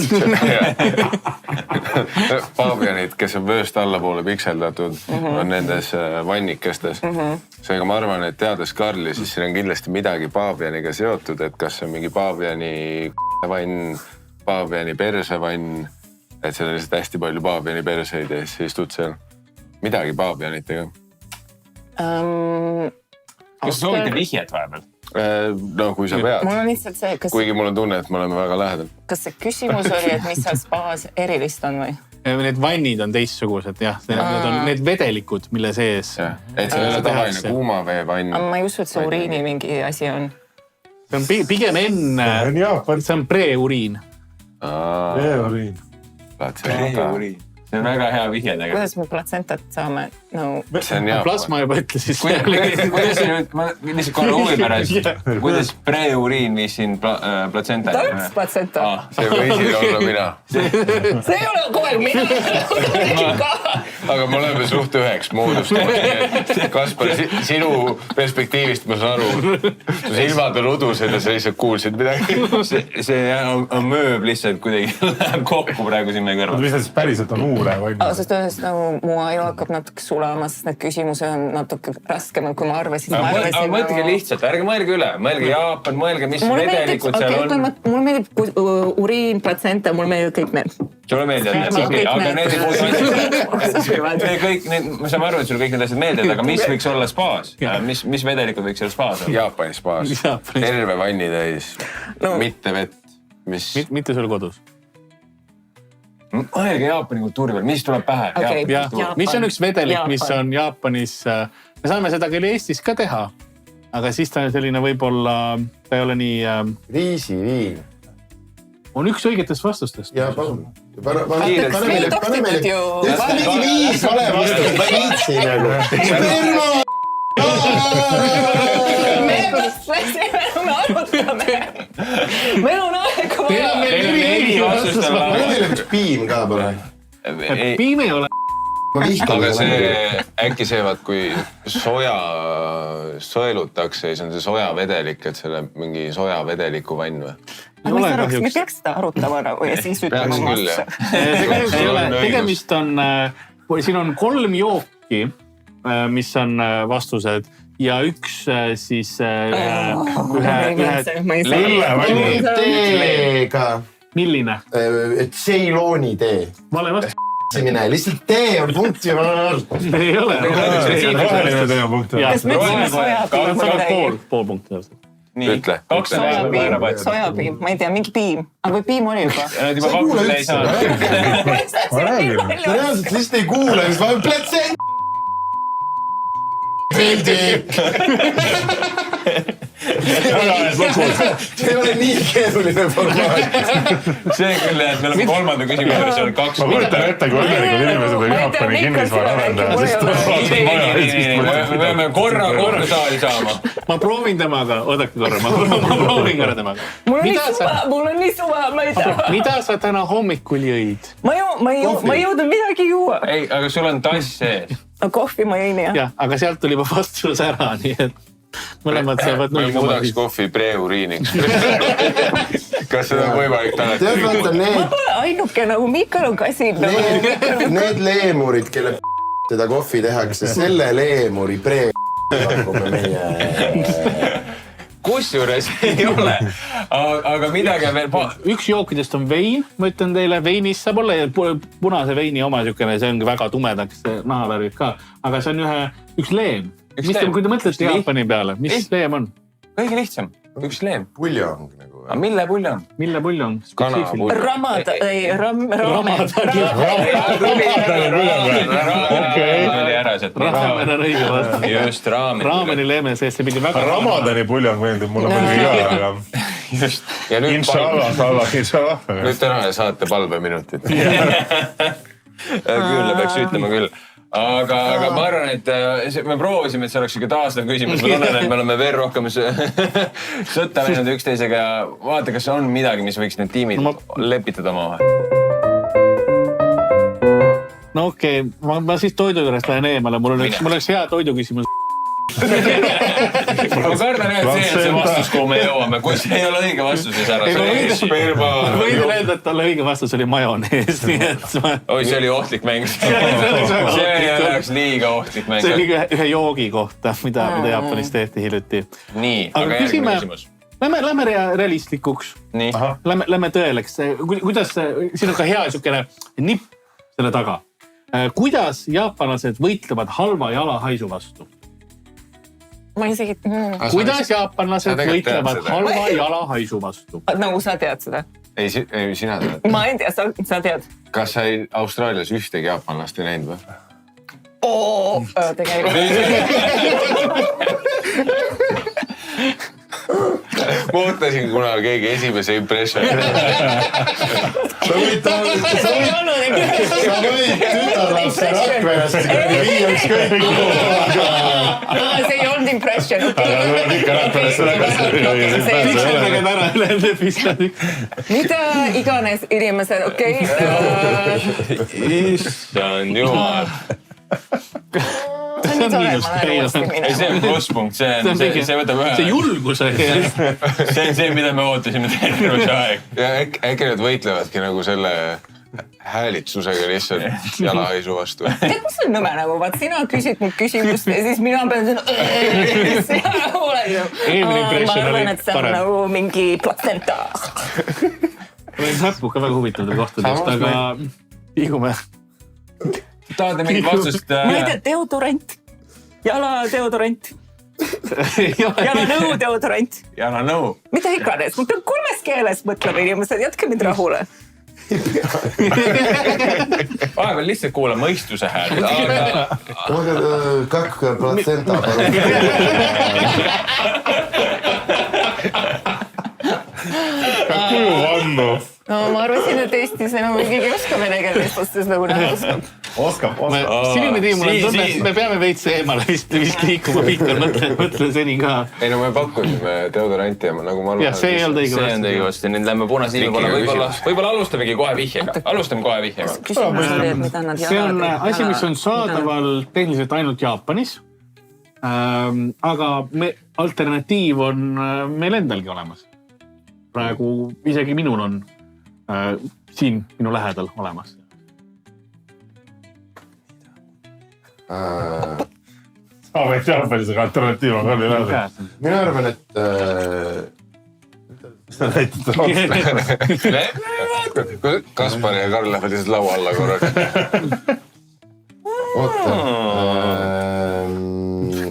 Paabianid, kes on vööst allapoole pikseldatud, on nendes vannikestes. Seega ma arvan, et teades Karli, siis siin on kindlasti midagi paabianiga seotud, et kas see on mingi paabiani vann, paabiani persevann, et seal on lihtsalt hästi palju paabiani perseid ja siis istud seal midagi paabianitega. Kas sa soovite vihjet vahepeal? No, kui sa pead. Mul on lihtsalt see, kuigi mul on tunne, et me oleme väga lähedal. Kas see küsimus oli, et mis seal spaas erilist on või? Need vannid on teistsugused, jah. Need on need vedelikud, mille sees. Et see ei ole tavaline kuumaveevann. Ma ei usu, et see uriini mingi asi on. See on pigem enne, see on pre-uriin. Pre-uriin. Pre-uriin. See on väga hea vihje tegelikult. Kuidas me platsentat saame? See on plasma juba ütle siis. Kuidas see nüüd, ma lihtsalt kohe huvi pärast, kuidas pre-uriin viis siin platsenta? Ta üks platsenta. See võisid olla mina. See ei ole kogu aeg mina. Aga me oleme suht üheks moodustanud. Kaspar, sinu perspektiivist ma saan aru. Su silmad on udused ja sa lihtsalt kuulsid midagi. See mööb lihtsalt kuidagi läheb kokku praegu siin meie kõrval. Mis see päriselt on uure vann? Sest ühest nagu mu aju hakkab natuke sulama, sest need küsimused on natuke raskemad, kui ma arvasin. Aga mõtlege lihtsalt, ärge mõelge üle. Mõelge Jaapan, mõelge, mis vedelikud seal on. Mulle meeldib uriin, platsenta, mulle meeldib kõik need. Sulle meeldivad need? Aga need ei puudu asjad. Me saame aru, et sulle kõik need asjad meeldivad, aga mis võiks olla spaas? Mis vedelikud võiks olla spaas? Jaapani spaas. Terve vanni täis. Mitte vett. Mitte sul kodus. Mõelge Jaapani kultuuri peal, mis tuleb pähe? Mis on üks vedelik, mis on Jaapanis, me saame seda küll Eestis ka teha, aga siis ta on selline võib-olla, ta ei ole nii... Riisiviin. On üks õigetest vastustest. Ja palun. Meil tohtitud ju... Viis vale vastust, ma viitsin nagu. me arutame. Meil on aega vaja. Neli vastust on ma laua. teile üks piim ka pole. Piim ei ole. Ma vihkan aga seda. see äkki see vaat kui soja sõelutakse, siis on see sojavedelik, et selle mingi sojavedeliku vann või? Me peaks seda arutama nagu ja siis ütlema küll, vastu. See kahjuks ei ole. Tegemist on, siin on 3 jooki, mis on vastused ja üks siis teega. Milline? Seilooni tee. Vale vastus. Lihtsalt tee on punkti. Ei ole. Vaheline teema punkt. Kas me ütleme sojapiim või midagi? Pool punkti. Ütle. Sojapiim, ma ei tea, mingi piim. Aga või piim oli juba? Nad juba pakkusid ei saa. Ma reaalselt lihtsalt ei kuule, siis ma plätsen. See ei ole nii keeruline formaat. See küll, et me oleme 3. küsimuse juures olnud 2 ma kujutan ette, kui õnnelikud inimesed on Jaapani kinnisvara arendajad. Me peame korra saali saama. Ma proovin temaga, oodake korra, ma proovin korra temaga. Mul on nii suva, ma ei taha. Mida sa täna hommikul jõid? Ma ei jõudnud midagi juua. Ei, aga sul on tass sees. Kohvi ma jõin jah. Jah, aga sealt tuli juba vastus ära, nii et mõlemad saavad ma muudaks kohvi preuriiniks. Kas seda on võimalik Tead, tagada? vaata Ma pole ainuke nagu Mikal on kasin. need leemurid, kelle seda kohvi tehakse, selle leemuri pakume meie. Kusjuures ei ole, aga midagi on veel. Üks jookidest on vein, ma ütlen teile, veinis saab olla ja punase veini oma niisugune, see ongi väga tumedaks nahavärvid ka, aga see on üks leem. Kui te mõtlete Jaapani peale, mis leem on? Kõige lihtsam, üks leem. Puljong nagu. Aga mille puljong? Mille puljong? Kanapuljong. Raamen on õige vastus. Just, raamen. Raameni leeme sees, see pidi väga... Ramadani puljong meeldib mulle muidugi ka, aga... Just. Inshallah. Nüüd tänane saate palveminutid. Küll, peaks ütlema küll. Aga ma arvan, et me proovisime, et see oleks ikka taastav küsimus. Ma tunnen, et me oleme veel rohkem sõtta läinud üksteisega ja vaata, kas on midagi, mis võiks need tiimid lepitada omavahel. No okei, ma siis toidu juurest lähen eemale, mul oleks hea toidu küsimus. Ma kardan, et see vastus, kuhu me jõuame. Kui see ei ole õige vastus, siis ära see sperma. Võin öelda, et talle õige vastus oli majonees. Oi, see oli ohtlik mäng. See oleks liiga ohtlik mäng. See oli ühe joogi kohta, mida Jaapanis tehti hiljuti. Nii, aga järgmine küsimus. Lähme realistlikuks. Lähme tõeleks. Kuidas, siin on ka hea niisugune nipp selle taga. Kuidas jaapanlased võitlevad halva jalahaisu vastu? Ma isegi... Kuidas jaapanlased võitlevad halva jalahaisu vastu? Nagu sa tead seda? Ei, sina tead. Ma ei tea, sa tead. Kas sa Austraalias ühtegi jaapanlast ei näinud või? Tegelikult. Ma ootasin kunagi keegi esimese impressioni. Sa võid tütarlapse Rakverast viia ükskõik kuhu. See ei olnud impression. Mida iganes inimesed, okei? Issand jumal. See on tore, ma lähen uuesti minema. See on plusspunkt, see võtab ühe. See julguse. See on see, mida me ootasime terve see aeg. Ja äkki nad võitlevadki nagu selle häälitsusega lihtsalt jalahaisu vastu. Tead, mis on nõme nagu, vaat sina küsid mult küsimust ja siis mina pean sinu... Ma arvan, et see on nagu mingi placenta. Olen näpuga väga huvitatud kohtadest, aga liigume. Tahate mingit vastust? Ma ei tea, deodorant. Jaladeodorant. Jalanõu deodorant. Jalanõu. Mida iganes, ma pean 3 keeles mõtlema inimesed, jätke mind rahule. Vahepeal lihtsalt kuula mõistuse hääl. Kak placenta. Kuju vannu. no ma arvasin, et Eestis enam keegi ei oska vene keelt, eestlastes nagu näha oskab. Oskab. Silmi tiim, mul on tunne, et me peame veits eemale vist liikuma pikalt, mõtlen seni ka. Ei no me pakkusime deodoranti ja nagu ma arvan. Jah, see ei olnud õige see on õige vastu. Nüüd lähme punase ilma poole. Võib-olla alustamegi kohe vihjega. Alustame kohe vihjega. Küsimus oli, et mida nad see on asi, mis on saadaval tehniliselt ainult Jaapanis. Aga alternatiiv on meil endalgi olemas. Praegu isegi minul on siin minu lähedal olemas. Saame Jaapanisega alternatiiv on kalli lähedal. Mina arvan, et... Mis te näitate? Kaspar ja Karl lähevad lihtsalt laua alla korraga. Oota.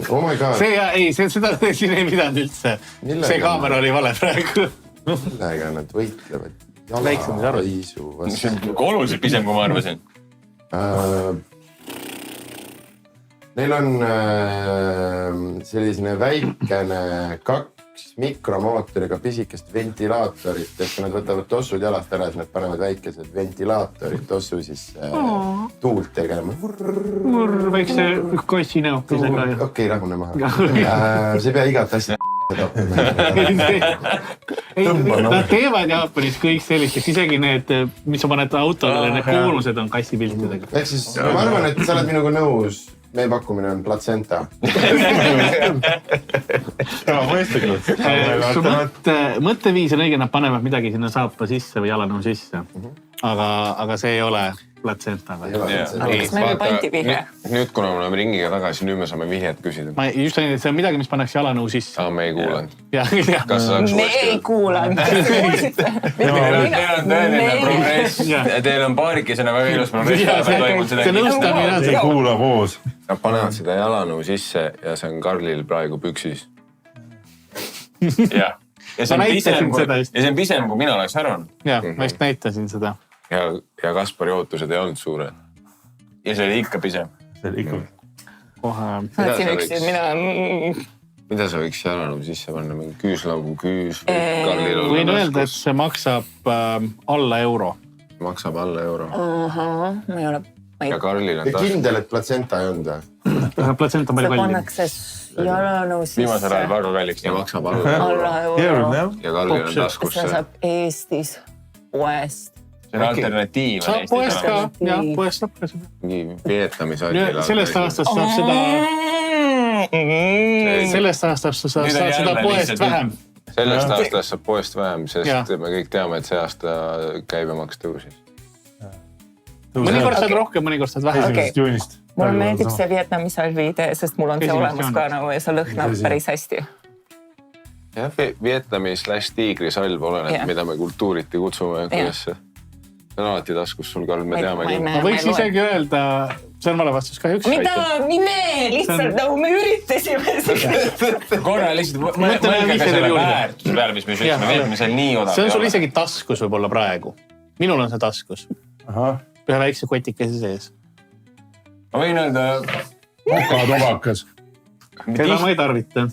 Oh my god. Seda siin ei pidanud üldse. See kaamera oli vale praegu. Millega nad võitlevad? Väiksem, mis arvad? See on oluliselt pisem, kui ma arvasin. Neil on sellisene väikene 2 mikromootoriga pisikest ventilaatorit, et kui nad võtavad tossud jalast ära, siis nad panevad väikesed ventilaatorid tossu siis tuult tegema. Väikse kossi näokesega. Okei, rahune maha. See ei pea igat asja Nad teevad Jaapanis kõik sellisteks, isegi need, mis sa paned autole, need koonused on kassipiltidega. Ehk siis ma arvan, et sa oled minuga nõus, meie pakkumine on placenta. Mõtteviis on õige, nad panevad midagi sinna saapa sisse või jalanõu sisse. Aga see ei ole placenta. Kas meil oli panti vihje? Nüüd, kuna me oleme ringiga tagasi, nüüd me saame vihjet küsida. Just nii, et see on midagi, mis pannakse jalanõu sisse. Me ei kuulanud. Me ei kuulanud. Teil on paarikesena väga ilus progress. See nõustamine on see. Kuula koos. Nad panevad seda jalanõu sisse ja see on Karlil praegu püksis. Ja see on pisem, kui mina oleks arvanud. Jah, ma just näitasin seda. Ja Kaspari ootused ei olnud suured. Ja see oli ikka pisem. See oli ikka. Saatsin üksi, Mida sa võiks jalanõu sisse panna? Mingi küüslaugu küüs? Võin öelda, et see maksab alla euro. Maksab alla euro. Ma ei ole... Ja Karlil on taskus. Kindel, et placenta ei olnud. Placenta on palju kallim. See pannakse jalanõu sisse. Viimasel ajal väga kalliks. Ja maksab alla euro. Ja Karlil on taskus. See saab Eestis poest. See on alternatiiv. Saab poest ka. Jah, poest saab ka seda. Mingi Vietnamis all. Sellest aastast saab seda... Sellest aastast saab seda poest vähem. Sellest aastast saab poest vähem, sest me kõik teame, et see aasta käibemaks tõusis. Mõnikord saad rohkem, mõnikord saad vähem. Juunist. Mulle meeldib see Vietnami salvi idee, sest mul on see olemas ka nagu ja see lõhnab päris hästi. Jah, Vietnami/tiigri salv oleneb, mida me kultuuriti kutsume. See on alati taskus sul, Karl, me teame küll. Ma võiks isegi öelda, see on vale vastus kahjuks. Mida? Me lihtsalt nagu me üritasime. Korra lihtsalt mõelge ka selle väärtuse peale, mis me ütlesime seal nii odav. See on sul isegi taskus võib-olla praegu. Minul on see taskus. Ühe väikse kotikese sees. Ma võin öelda... Mokatubakas. Keda ma ei tarvita.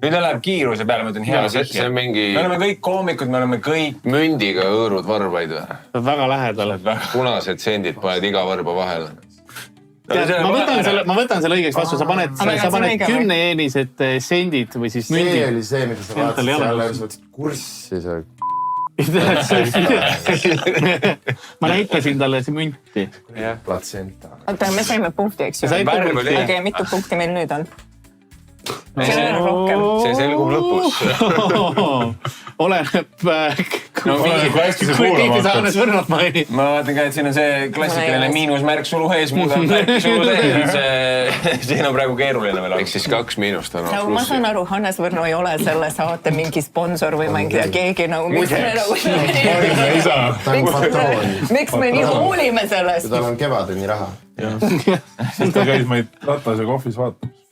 Nüüd läheb kiiruse peale, ma ütlen hea vihje. See on mingi... Me oleme kõik koomikud, me oleme kõik... Mündiga õõrud varbaid või? Väga lähedal. Punased sendid paned iga varba vahele. Ma võtan selle õigeks vastu. Sa paned 10 jeenised sendid või siis mündid. See oli see, mida sa vaatasid seal, sa võtsid kurssi seal. Ma näitasin talle see münti. Placenta. Oota, me saime punkti, eks ju? Okei, mitu punkti meil nüüd on? See selgub lõpus. Oleneb... Kui tihti sa Hannes Võrnot mainid. Ma vaatan ka, et siin on see klassikaline miinusmärk sulu ees, muudab märki sulu ees. Siin on praegu keeruline veel. Eks siis 2 miinust on. Ma saan aru, Hannes Võrno ei ole selle saate mingi sponsor või mängida keegi nagu... Miks me nii hoolime sellest? Tal on kevadeni raha. Siis ta käis meid Ratas ja kohvis vaatamas.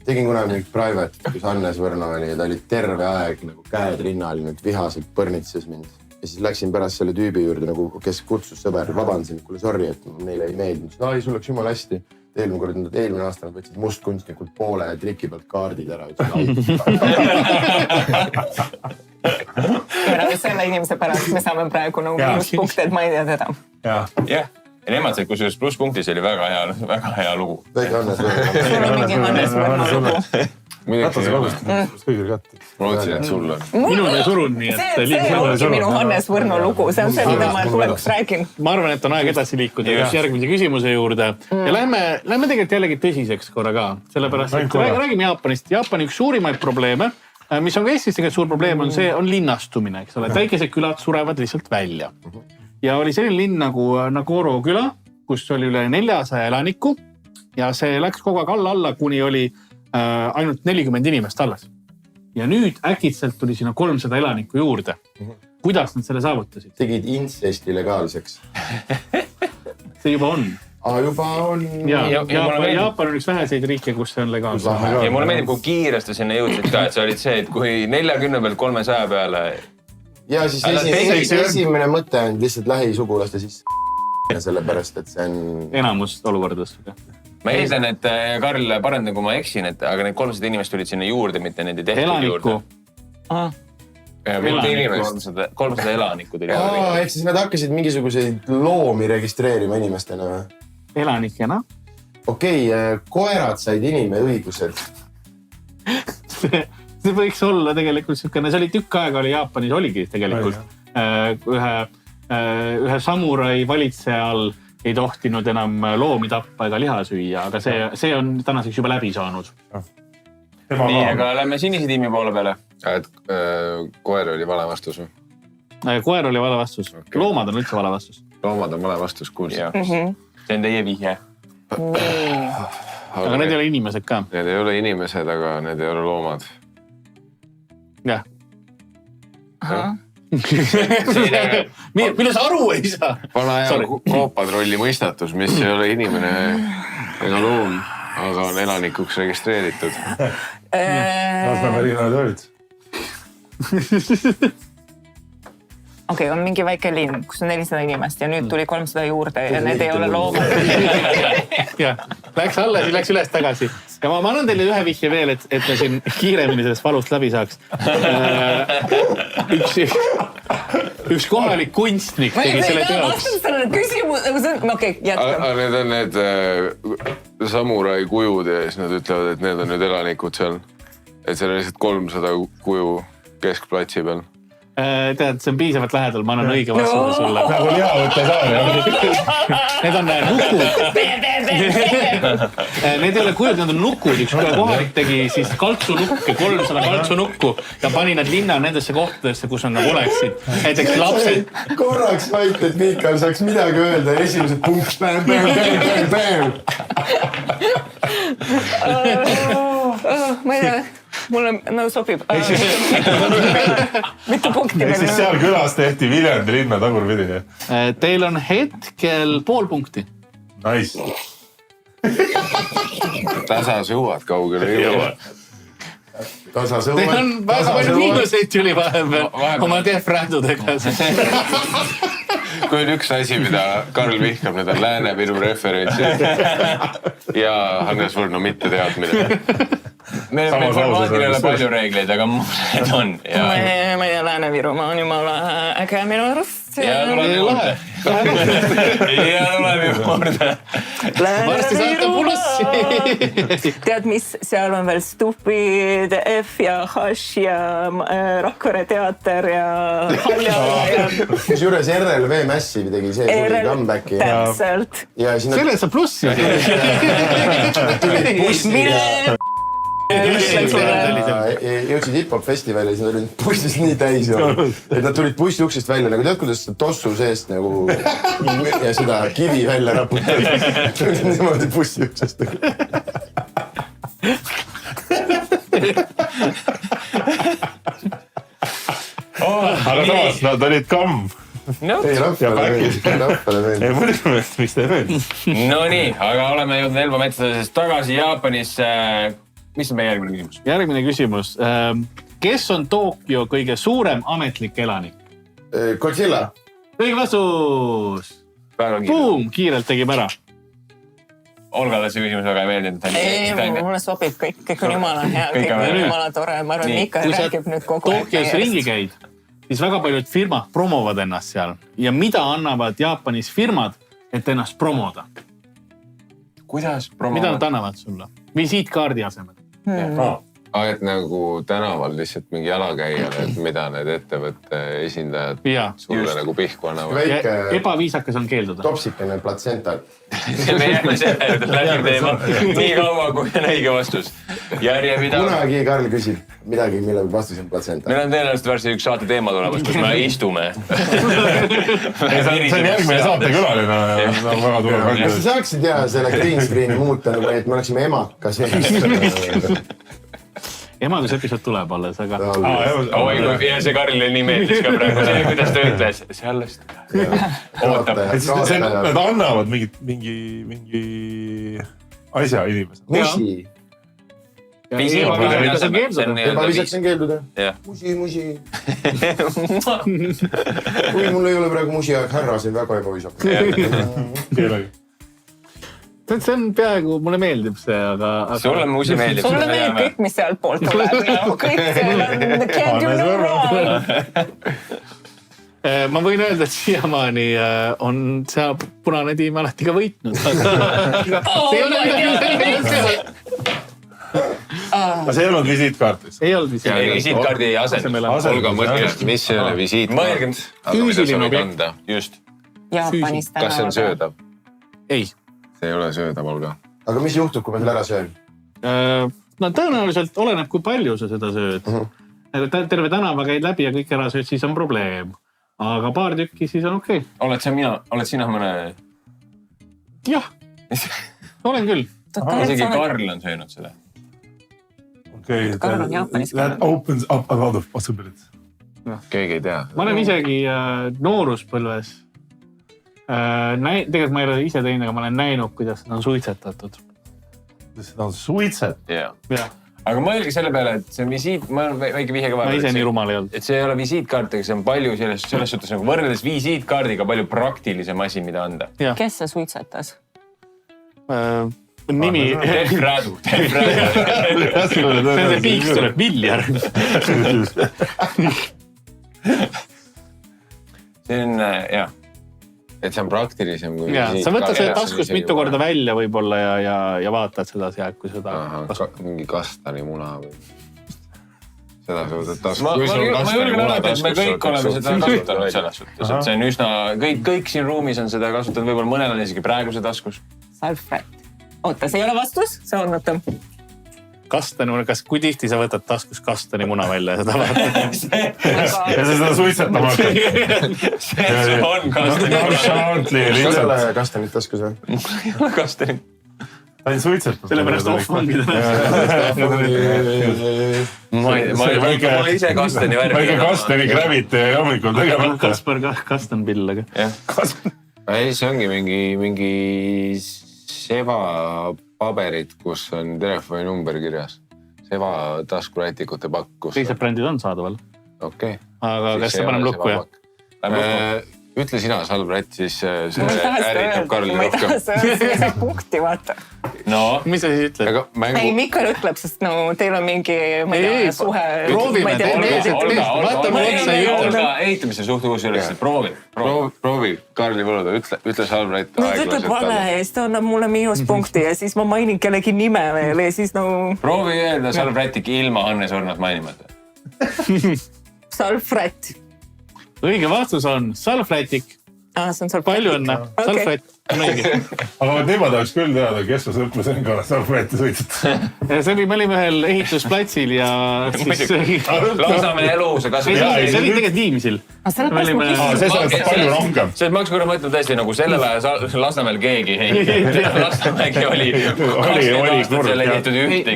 Tegin kunagi mingit private, kus Hannes Võrno oli ja ta oli terve aeg nagu käed rinnal, nüüd vihaselt põrnitses mind. Ja siis läksin pärast selle tüübi juurde, nagu, kes kutsus sõber, vabandasin, kuule sorry, et neile ei meeldinud. Ai, sul läks jumala hästi. Eelmine aasta nad võtsid mustkunstnikult poole triki pealt kaardid ära. ja selle inimese pärast me saame praegu nagu pluspunkte, et ma ei tea teda. Jah. Ja nemad said kusjuures plusspunktis oli väga hea lugu. Väike Hannes sul on mingi Hannes Võrno lugu. Ratase kogust kõigil kätte. Ma mõtlesin, et sul on. Minul ei surun, nii et... See ongi minu Hannes Võrno lugu, see on see, mida ma tulevikus räägin. Ma arvan, et on aeg edasi liikuda just järgmise küsimuse juurde. Ja lähme tegelikult jällegi tõsiseks korra ka. Sellepärast, et räägime Jaapanist. Jaapani üks suurimaid probleeme, mis on ka Eestis tegelikult suur probleem, on linnastumine. Väikesed külad surevad lihtsalt välja. Ja oli selline linn nagu Nagoro küla, kus oli üle 400 elanikku ja see läks kogu aeg alla, kuni oli ainult 40 inimest alles. Ja nüüd äkitselt tuli sinna 300 elanikku juurde. Kuidas nad selle saavutasid? Tegid incesti legaalseks. See juba on. Juba on. Jaapan on üks väheseid riike, kus see on legaalne. Ja mulle meeldib, kui kiiresti sinna jõudsid ka, et see olid see, et kui 40 pealt 300 peale... Ja siis esimene mõte on lihtsalt lähisugulaste siis sellepärast, et see on... Enamus olukordades. Ma eeldan, et Karl paranda, kui ma eksin, aga need 300 inimest tulid sinna juurde, mitte nende tehtud juurde. Elanikku. 300 elanikku tuli. Ehk siis nad hakkasid mingisuguseid loomi registreerima inimestena või? Elanikena. Okei, koerad said inimõigused. See võiks olla tegelikult siukene, see oli tükk aega oli Jaapanis, oligi tegelikult ühe samurai valitseja all ei tohtinud enam loomi tappa ega liha süüa, aga see on tänaseks juba läbi saanud. Nii, aga lähme sinise tiimi poole peale. Et koer oli vale vastus või? Koer oli vale vastus. Loomad on üldse vale vastus. Loomad on vale vastus, kuulsin. See on teie vihje. Aga need ei ole inimesed ka. Need ei ole inimesed, aga need ei ole loomad. Jah. Mille sa aru ei saa? Vana hea koopatrolli mõistatus, mis ei ole inimene ega loom, aga on elanikuks registreeritud. Las me erinevad olid. Okei, on mingi väike linn, kus on 400 inimest ja nüüd tuli 300 juurde ja need ei ole loomad. Jah, läks alla, siis läks üles tagasi. Ja ma annan teile ühe vihje veel, et me siin kiiremini sellest valust läbi saaks. Üks kohalik kunstnik tegi selle teoks. Vastab sellele küsimus, okei, jätkam. Aga need on need samurai kujud ja siis nad ütlevad, et need on nüüd elanikud seal. Et seal on lihtsalt 300 kuju keskplatsi peal. Tead, see on piisavalt lähedal, ma annan õige vastuse sulle. Nagu liha võtta saa. Need on nukud. Need ei ole kujud, need on nukud. Üks kohalik tegi siis kaltsunukke, 300 kaltsunukku ja pani nad linna nendesse kohtadesse, kus on nagu oleksid. Näiteks lapsed. Korraks vait, et Miikal saaks midagi öelda ja esimesed punkt. Bäm. Ma ei tea, mulle sobib. Mitu punkti meil on. Siis seal külas tehti Viljandi linna tagurpidi. Teil on hetkel pool punkti. Nice. Tasa sõuad kaugele ei jõua. Teil on väga palju miinuseid tuli vahepeal oma tehvrändudega. Kui on üks asi, mida Karl vihkab, need on Lääne-Viru referentsid ja Hannes Võrno mitte teadmine. Meil formaadil ei ole palju reegleid, aga mõned on. Ma ei tea, Lääne-Virumaa on jumala äge minu arust. Ja tuleb juurde. Ja tuleb juurde. Varsti saate plussi. Tead, mis seal on veel Stupid, F ja Hash ja Rakvere teater ja Halja. Kus juures RLV Massive tegi see tuli comebacki. Täpselt. Selle saab plussi. Jõudsid hip-hop festivali, siis nad olid bussis nii täis, et nad tulid bussi uksest välja, nagu tead, kuidas tossu seest nagu ja seda kivi välja raputad. Niimoodi bussi uksest. Aga samas nad olid kamm. Ei, rahvale meeldis. Ei, muidugi meeldis, miks te meeldis. No nii, aga oleme jõudnud Elva metsades tagasi Jaapanisse. Mis on meie järgmine küsimus? Järgmine küsimus. Kes on Tokyo kõige suurem ametlik elanik? Godzilla. Õige vastus. Boom, kiirelt tegime ära. Olgale see küsimus väga ei meeldinud. Ei, mulle sobib kõik on jumala hea, kõik on jumala tore. Ma arvan, Mika räägib nüüd kogu aeg. Tokyos ringi käid, siis väga paljud firmad promovad ennast seal. Ja mida annavad Jaapanis firmad, et ennast promoda? Kuidas promovad? Mida nad annavad sulle? Visiitkaardi asemel. Et nagu tänaval lihtsalt mingi jalakäijale, et mida need ettevõtte esindajad sulle nagu pihku annavad. Ebaviisakas on keelduda. Topsikene platsenta. Me jääme selle, et lähim teema nii kaua, kui on õige vastus. Kunagi Karl küsib midagi, mille vastus on platsenta. Meil on tõenäoliselt varsti üks saate teema tulemas, kus me istume. See on järgmine saate külaline. Kas sa saaksid teha selle green screen'i muuta, et me oleksime emakas? Emadusepisood tuleb alles, aga... Ja see Karlile nii meeldis ka praegu. See, kuidas ta ütles. See alles ootab. Nad annavad mingi asja inimesed. Musi. Ebaviisakas on keelduda. Musi. Kui mul ei ole praegu musi, härra, see on väga ebaviisakas. See on peaaegu, mulle meeldib see, aga... Sulle musi meeldib. Sulle meeldib kõik, mis seal poolt tuleb. Kõik see on, can't do no wrong. Ma võin öelda, et siiamaani on see punane tiim alati ka võitnud. See ei olnud visiitkaartis? Ei olnud visiitkaartis. Visiitkaardi asendus. Olga, mõtle, mis see oli visiitkaart? Füüsiline objekt. Just. Jaapanis täna. Kas see on söödav? Ei. See ei ole söödav, Olga. Aga mis juhtub, kui ma selle ära söön? No tõenäoliselt oleneb, kui palju sa seda sööd. Terve tänava käid läbi ja kõik ära sööd, siis on probleem. Aga paar tükki, siis on okei. Oled sina mõne... Jah, olen küll. Isegi Karl on söönud seda. Karl on Jaapanis. That opens up a lot of possibilities. Keegi ei tea. Ma olen isegi nooruspõlves. Tegelikult ma ei ole ise teinud, aga ma olen näinud, kuidas seda on suitsetatud. Seda on suitset? Jah. Aga mõelge selle peale, et see visiit, ma olen väike vihje ka vaja. Ma ise nii rumal ei olnud. Et see ei ole visiitkaart, aga see on palju selles suhtes nagu võrreldes visiitkaardiga palju praktilisem asi, mida anda. Kes see suitsetas? Nimi... Teff Räädu. See on see piiks tuleb Viljar. See on, jah. Et see on praktilisem kui visiitkaart. Sa võtad seda taskust mitu korda välja võib-olla ja vaatad seda sealt, kui seda... Mingi kastani muna või... Seda sa võtad taskust. Ma julgen arvata, et me kõik oleme seda kasutanud selles suhtes. Et see on üsna... Kõik siin ruumis on seda kasutanud, võib-olla mõnel on isegi praegu see taskus. Salfret. Oota, see ei ole vastus? See on, oota. Kastani muna, kui tihti sa võtad taskus kastani muna välja ja seda vaatad? Ja sa seda suitsetama hakkad. See on kastani muna. Kas ei ole kastanit taskus või? Ei ole kastanit. Ta ei suitsetab. Sellepärast off-ongi täna. Ma ise kastani värvi. Väike kastani graviti hommikul tegemata. Kaspar Kastan pillaga. Ei, see ongi mingi seva paberid, kus on telefoni number kirjas. Seva taskurätikute pakk, kus... Teised brändid on saadaval. Okei. Aga kas see paneb lukku, jah? Ütle sina, Salvret, siis see ääritab Karli rohkem. Ma tahan punkti, vaata. No, mis sa siis ütled? Ei, Mikal ütleb, sest teil on mingi suhe... Proovime. Olga ehitamise suhte uus üles, proovi Karli võluda, ütle Salvret aeglaselt. Ütleb vale ja siis ta annab mulle miinuspunkti ja siis ma mainin kellegi nime veel ja siis Proovi öelda Salvretik ilma Hannes Ornat mainimata. Salvret. Õige vastus on Salfretik. See on Salfretik. Palju õnne. Salfret on õige. Aga tema tahaks küll teada, kes sa sõltmas enka Salfreti suitset. See oli, me olime ühel ehitusplatsil ja... Lasnamäe elu, see kasvab. See oli tegelikult Viimsil. See saab palju rohkem. See ma ükskord mõtlen tõesti nagu sellel ajal Lasnamäel keegi ei. Lasnamäegi oli.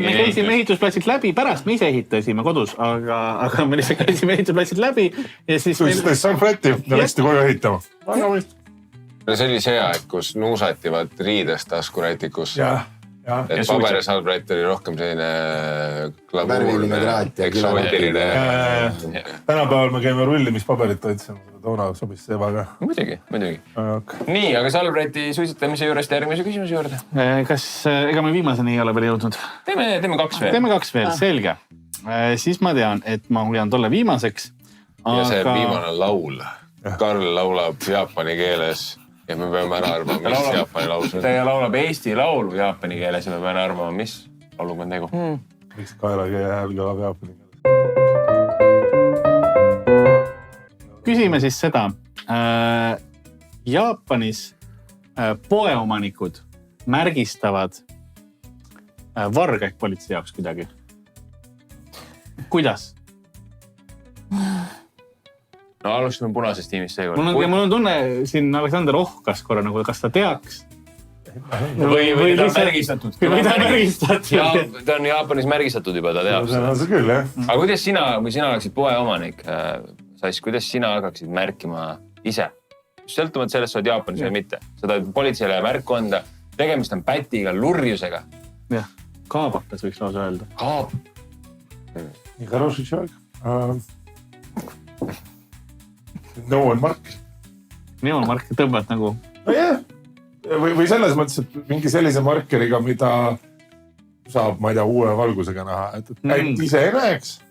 Me käisime ehitusplatsilt läbi, pärast me ise ehitasime kodus, aga me lihtsalt käisime ehitusplatsilt läbi ja siis... Suitsetas Salfreti ja läksite koju ehitama. See oli see aeg, kus nuusativad riidest taskurätikus. et paberisalvrätt oli rohkem selline värviline traat ja eksootiline. Tänapäeval me käime rullimispaberit otsima, toona sobis see väga. Muidugi. Nii, aga salvräti suitsetamise juurest järgmise küsimuse juurde. Kas, ega me viimaseni ei ole veel jõudnud? Teeme 2 veel. Teeme 2 veel, selge. Siis ma tean, et ma jään tolle viimaseks. Ja see viimane laul. Karl laulab jaapani keeles ja me peame ära arvama, mis jaapani laul see on. Ta laulab Eesti laulu jaapani keeles ja me peame arvama, mis lauluga on tegu. Miks kaelakee hääl kõlab jaapani keeles? Küsime siis seda. Jaapanis poeomanikud märgistavad vargaid politsei jaoks kuidagi. Kuidas? No alustame punasest tiimist seekord. Mul on tunne siin Aleksander ohkas korra, nagu kas ta teaks. Või ta on märgistatud. Või ta on märgistatud. Ta on Jaapanis märgistatud juba, ta teab. See on see küll, jah. Aga kuidas sina, kui sina oleksid poeomanik, siis kuidas sina hakkaksid märkima ise? Sõltumata sellest, sa oled Jaapanis või mitte. Seda politseile märku anda. Tegemist on pätiga, lurjusega. Jah, kaabakas võiks lausa öelda. Kaab. Nii хороший человек. Nõuan mark. Nõuan mark tõmbad nagu... No jah. Või selles mõttes, et mingi sellise markeriga, mida saab, ma ei tea, uue valgusega näha. Et ise ei näeks.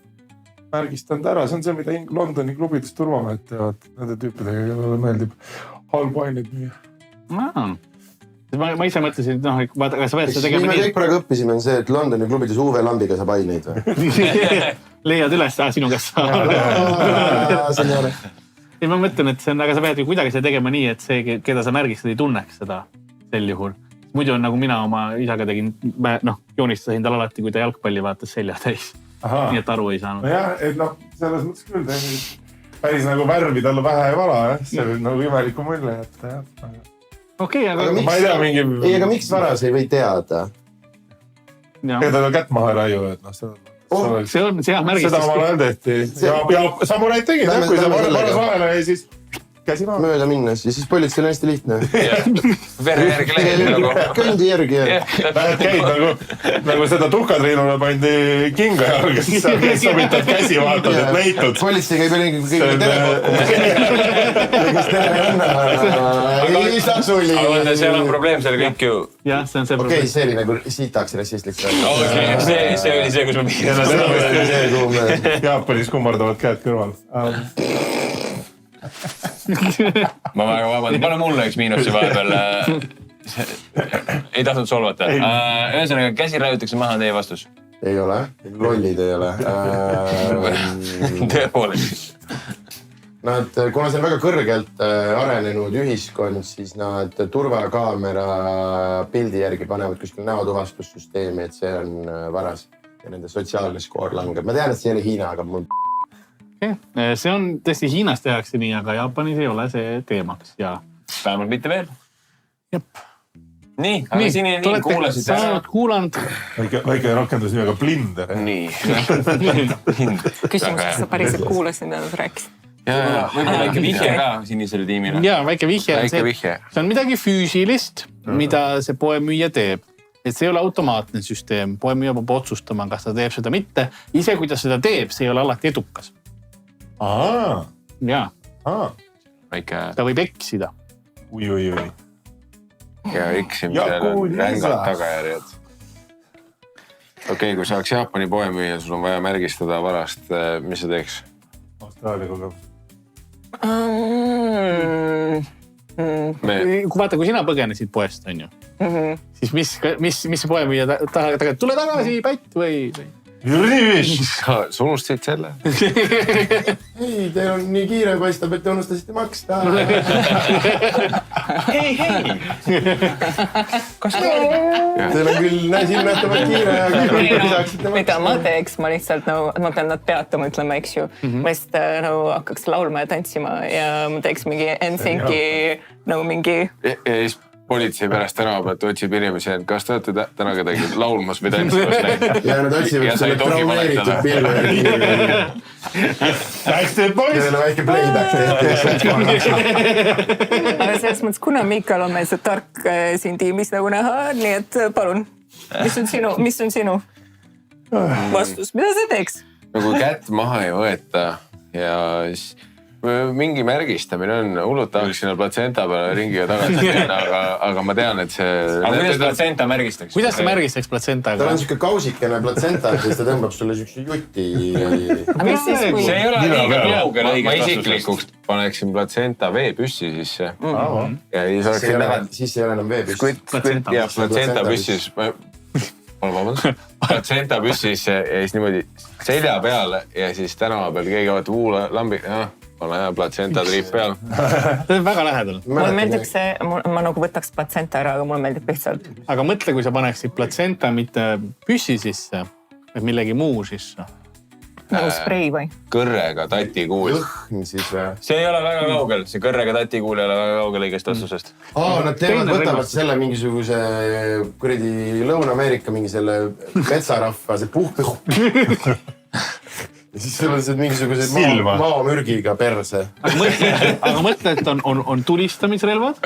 Märgistanud ära. See on see, mida Londoni klubides turvamehed teevad. Nende tüüpidega, kellele meeldib halbu aineid müüa. Ma ise mõtlesin, et vaata, sa pead seda tegema nii. Me kõik praegu õppisime on see, et Londoni klubides UV-lambiga saab aineid või? Leiad üles, sinu käest saab. Ja ma mõtlen, et see on, aga sa pead ju kuidagi seda tegema nii, et see, keda sa märgistad, ei tunneks seda sel juhul. Muidu on nagu mina oma isaga tegin, joonistasin tal alati, kui ta jalgpalli vaatas selja täis. Nii et aru ei saanud. Jah, et selles mõttes küll päris nagu värvi talle vähe ei vala. See oli nagu imeliku mulje, et jah. Okei, aga ma ei tea mingi... Ei, aga miks varas ei või teada? Ega ta kätt maha ei raiu, et see on hea märgistus. Seda omal ajal tehti. Ja samurai tegin, kui sa varas vahele ja siis käsi maha. Mööda minnes ja siis politsei on hästi lihtne. Vere järgi lehel nagu. Kõndi järgi, jah. Lähed käid nagu seda tuhkatriinule pandi kinga jalga, siis sa sobitad käsi, vaatad, et leitud. Politsei käib kõige telefokkuma. Ei saa suli. Aga seal on probleem, seal kõik ju... Jah, see on see probleem. Okei, see oli nagu sitaks rassistlik. See oli see, kus ma piirsin. Jaapanis kummardavad käed kõrval. Ma väga vabandan, pane mulle üks miinusi vahepeal. Ei tahtnud solvata. Ühesõnaga, käsi raiutakse maha teie vastus. Ei ole, lollid ei ole. Tõepoolest. Nad, kuna see on väga kõrgelt arenenud ühiskond, siis nad turvakaamera pildi järgi panevad kuskil näotuvastussüsteemi, et see on varas ja nende sotsiaalne skoor langeb. Ma tean, et see ei ole Hiina, aga mul... See on tõesti Hiinas tehakse nii, aga Jaapanis ei ole see teemaks ja... Vähemalt mitte veel. Jep. Nii, aga sini nii kuulasid. Sa oled kuulanud. Väike rakendus nimega Blinder. Nii. Küsimus, kas sa päriselt kuulasid, mida nad rääkisid? Võib-olla väike vihje ka sinisele tiimile. Jaa, väike vihje. See on midagi füüsilist, mida see poemüüja teeb. Et see ei ole automaatne süsteem. Poemüüja peab otsustama, kas ta teeb seda mitte. Ise, kui ta seda teeb, see ei ole alati edukas. Jaa. Ta võib eksida. Ui. Ja eksimisel on rängad tagajärjed. Okei, kui saaks Jaapani poemüüja, sul on vaja märgistada varast, mis sa teeks? Austraalia kogemus. Vaata, kui sina põgenesid poest, on ju, siis mis see poemüüja tagad, tule tagasi, pätt või? Sa unustasid selle? Ei, teil on nii kiire paistab, et te unustasite maksta. Hei! Kas Teil on küll silmnähtavalt kiire, aga pisaksite maksta. Mida ma teeks, ma lihtsalt ma pean nad peatama, ütlema, eks ju. Ma lihtsalt hakkaks laulma ja tantsima ja ma teeks mingi NSYNC-i nagu mingi... politsei pärast tänava pealt otsib inimesi, et kas te olete täna kedagi laulmas või tantsimas näinud. Ja nad otsivad selle traumeeritud pilgu. Backstreet Boys. Sellele väike playback tehti. aga selles mõttes, kuna Miikal on meil see tark siin tiimis nagu näha, nii et palun, mis on sinu vastus, mida sa teeks? Nagu kätt maha ei võeta ja siis mingi märgistamine on, hullult tahaks sinna platsenta peale ringiga tagasi minna, aga ma tean, et see... Aga kuidas platsenta märgistaks? Kuidas sa märgistaks platsentaga? Tal on siuke kausikene platsenta, siis ta tõmbab sulle siukse juti. See ei ole liiga kaugel ma isiklikuks paneksin platsenta veepüssi sisse. Ja siis ei ole enam veepüssi. Ja platsenta püssis... Platsenta püssis ja siis niimoodi selja peale ja siis tänava peal keegi vaatab lambi, ole hea platsenta triip peal. See on väga lähedal. Mulle meeldib see, ma nagu võtaks platsenta ära, aga mulle meeldib lihtsalt. Aga mõtle, kui sa paneksid platsenta mitte püssi sisse, et millegi muu sisse. Nagu sprei või? Kõrrega tatikuul. Lõhn siis või? See ei ole väga kaugel, see kõrrega tatikuul ei ole väga kaugel õigest vastusest. Nad võtavad selle mingisuguse kuradi Lõuna-Ameerika mingi selle metsarahva, see puhpuh. Ja siis sul on mingisugused maamürgiga perse. Aga mõtle, et on tulistamisrelvad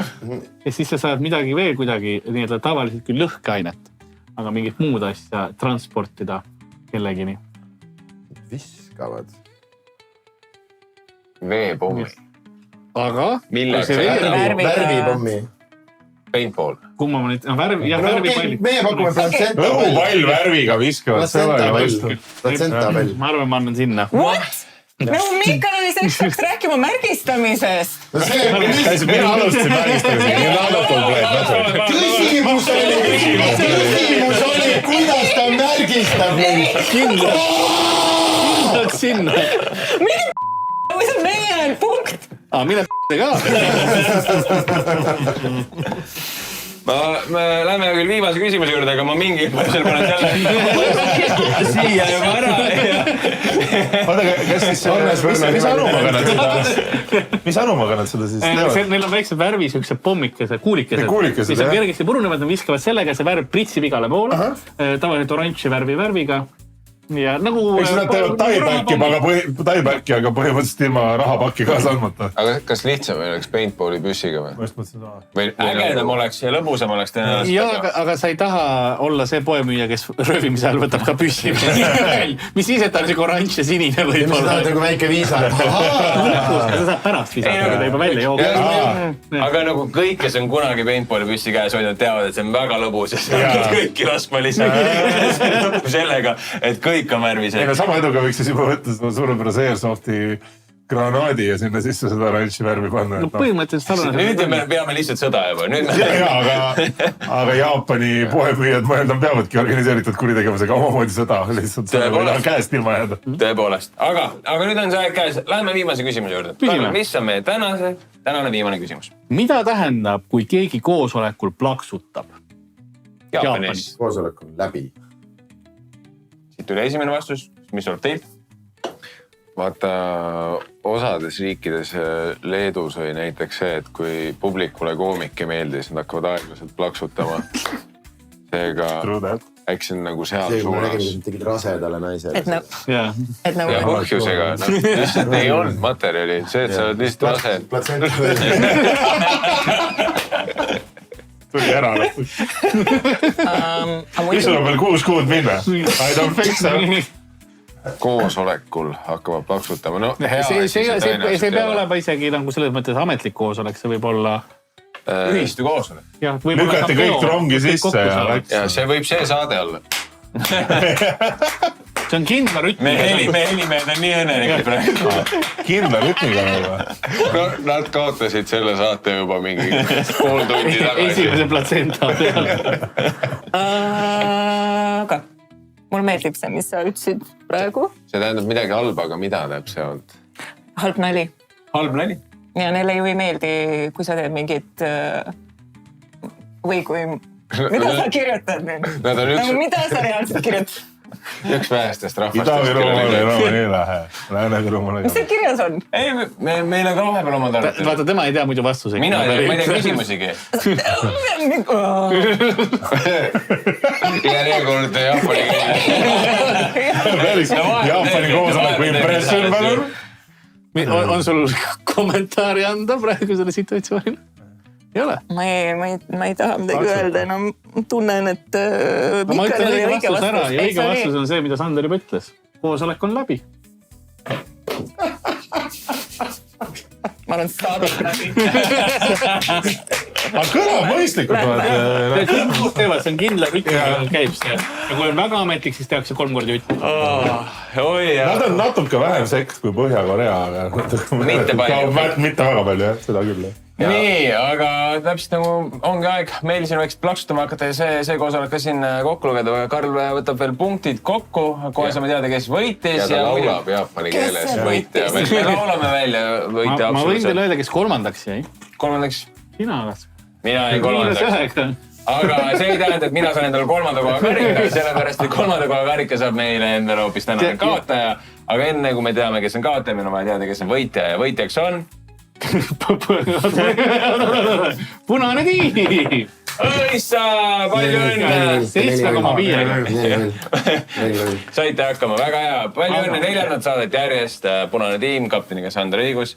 ja siis sa saad midagi veel kuidagi, nii et tavaliselt küll lõhkeainet, aga mingit muud asja transportida kellegini. Viskavad. Veepommi. Aga? Värvipommi. Paintball. Kumma ma nüüd... värvipall. Meie pakume platsenta. Õhupall värviga viskavad. Platsenta pall. Ma arvan, ma annan sinna. What? Nagu Miikal oli selleks peaks rääkima märgistamisest. Mina alustasin märgistamisega. Küsimus oli, kuidas ta märgistab neid. Kindlalt sinna. Mis on meie punkt? Mine ka. Me lähme küll viimase küsimuse juurde, aga ma mingi põhjusel panen selle siia juba ära. Oota, kas siis mis anumaga nad seda siis teevad? Neil on väiksed värvi, siuksed pommikesed, kuulikesed. Mis on kergesti purunevad, nad viskavad sellega, see värv pritsib igale poole. Tavaliselt oranži värviga. Ja nagu... Eks nad teevad taibacki, aga põhimõtteliselt ilma rahapakki kaasa andmata. Aga kas lihtsam oleks paintballi püssiga või? Ma just mõtlesin sama. Ägedam oleks ja lõbusam oleks tõenäoliselt. Jaa, aga sa ei taha olla see poemüüja, kes röövimise ajal võtab ka püssi. Mis siis, et ta on siuke oranž ja sinine või? Mis tahad nagu väike viisa. Ta saab pärast visata, ta juba välja joob. Aga nagu kõik, kes on kunagi paintballi püssi käes hoidnud, teavad, et see on väga lõbus ja sa hakkad kõiki laskma lihtsalt sellega, et kõik on värvis. Ega sama eduga võiks siis juba võtta seda suurepärase Airsofti granaadi ja sinna sisse seda oranži värvi panna. No põhimõtteliselt sarnane. Nüüd me peame lihtsalt sõda juba. Aga Jaapani poemüüjad, ma eeldan, peavadki organiseeritud kuritegevusega omamoodi sõda. Lihtsalt seda käest ilma jääda. Tõepoolest. Aga nüüd on see aeg käes. Läheme viimase küsimuse juurde. Mis on meie tänane viimane küsimus? Mida tähendab, kui keegi koosolekul plaksutab? Jaapanis. Koosolekul läbi. Siit tuli esimene vastus. Mis tuleb teilt? Vaata, osades riikides Leedus oli näiteks see, et kui publikule koomik ei meeldi, siis nad hakkavad aeglaselt plaksutama. Seega äkki see on nagu seal suunas. See, kui me nägime, et tegid rasedale naisele. Ja põhjusega. Lihtsalt ei olnud materjali. See, et sa oled lihtsalt rase. Platsenta. Tuli ära lõpuks. Mis sul on veel 6 kuud minna? I don't think so. Koosolekul hakkavad plaksutama. No, see ei pea olema isegi nagu selles mõttes ametlik koosolek, see võib olla ühistu koosolek. Lükati kõik rongi sisse ja läks. Ja see võib see saade olla. See on kindla rütmiga. Me helimehed on nii õnnelikud praegu. Kindla rütmiga juba. No, nad kaotasid selle saate juba mingi pool tundi tagasi. Esimese platsenta peale. Aga mul meeldib see, mis sa ütlesid praegu. See tähendab midagi halba, aga mida täpselt? Halb nali. Halb nali? Ja neile ju ei meeldi, kui sa teed mingit... Või kui... Mida sa kirjutad nüüd? Mida sa reaalselt kirjutad? üks vähestest rahvast. Ida-Virumaal enam ei lähe. Lääne-Virumaal mis seal kirjas on? ei, meil on ka vahepeal omad arvatud. Vaata, tema ei tea muidu vastuseid. Mina ei tea küsimusigi. Iga kord Jaapani keeles. Jaapani koosoleku impression palun. On sul kommentaari anda praegu selle situatsioonile? Ei ole? Ma ei taha midagi öelda enam. Tunnen, et ma ütlen õige vastus ära ja õige vastus on see, mida Sander juba ütles. Koosolek on läbi. Ma olen saadud läbi. Aga kõlab mõistlikult. See on kindla rütmi käib see. Ja kui on väga ametlik, siis tehakse 3 korda jutt. Nad on natuke vähem sekt kui Põhja-Korea. Mitte palju. Mitte väga palju, jah, seda küll. Nii, aga täpselt nagu ongi aeg meil siin võiks plaksutama hakata ja see koosolek ka siin kokku lugeda. Karl võtab veel punktid kokku, kohe saame teada, kes võitis. Ja ta laulab jaapani keeles võitja. Me laulame välja võitja. Ma võin teile öelda, kes kolmandaks jäi. Kolmandaks? Sina oled. Mina jäin kolmandaks. Aga see ei tähenda, et mina saan endale 3. koha karika, sellepärast, et 3. koha karika saab meile endale hoopis tänane kaotaja. Aga enne, kui me teame, kes on kaotaja, meil on vaja teada, kes on võitja ja võitjaks on... Punane tiim! Õissa! Palju õnne! 7,5. Saite hakkama, väga hea. Palju õnne 4. saadet järjest. Punane tiim, kapteniga Sander Õigus.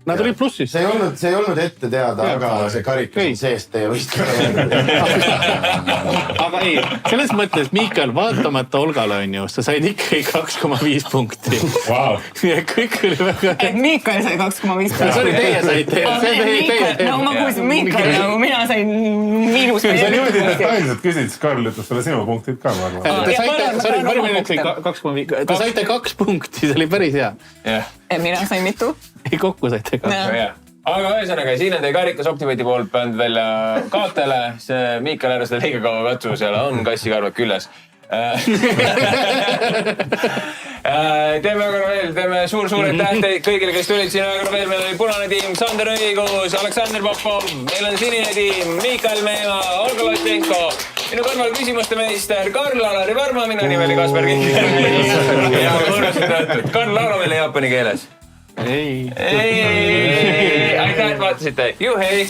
Nad olid plussis. See ei olnud ette teada, aga see karikas on seest teie võistkonna. Aga ei, selles mõttes, Miikael, vaatamata Olgale on ju, sa said ikkagi 2,5 punkti. Wow. Ja kõik oli väga... Miikael sai 2,5 punkti. See oli teie saite. No ma kuulsin Miikael, nagu mina sain miinus. Sa niimoodi detailselt küsid, siis Karl ütles sulle sinu punktid ka, ma arvan. Te saite 2 punkti, see oli päris hea. Mina sain mitu? Ei, kokku saite 2. Aga ühesõnaga, siin on teie karikas Optimati poolt pandud välja kaotajale. See Miikael ära seda liiga kaua katsu, seal on kassikarvad küljes. Teeme aga veel, teeme suur aitäh kõigile, kes tulid siin, aga veel meil oli punane tiim, Sander Õigus, Aleksander Popov, meil on sinine tiim, Miikael Meemaa, Olga Lotšenko, minu kõrval küsimuste meister Karl-Alari Varma, minu nimi oli Kasper Kink. Karl, laula meile jaapani keeles. Ei. Aitäh, et vaatasite. Juhei!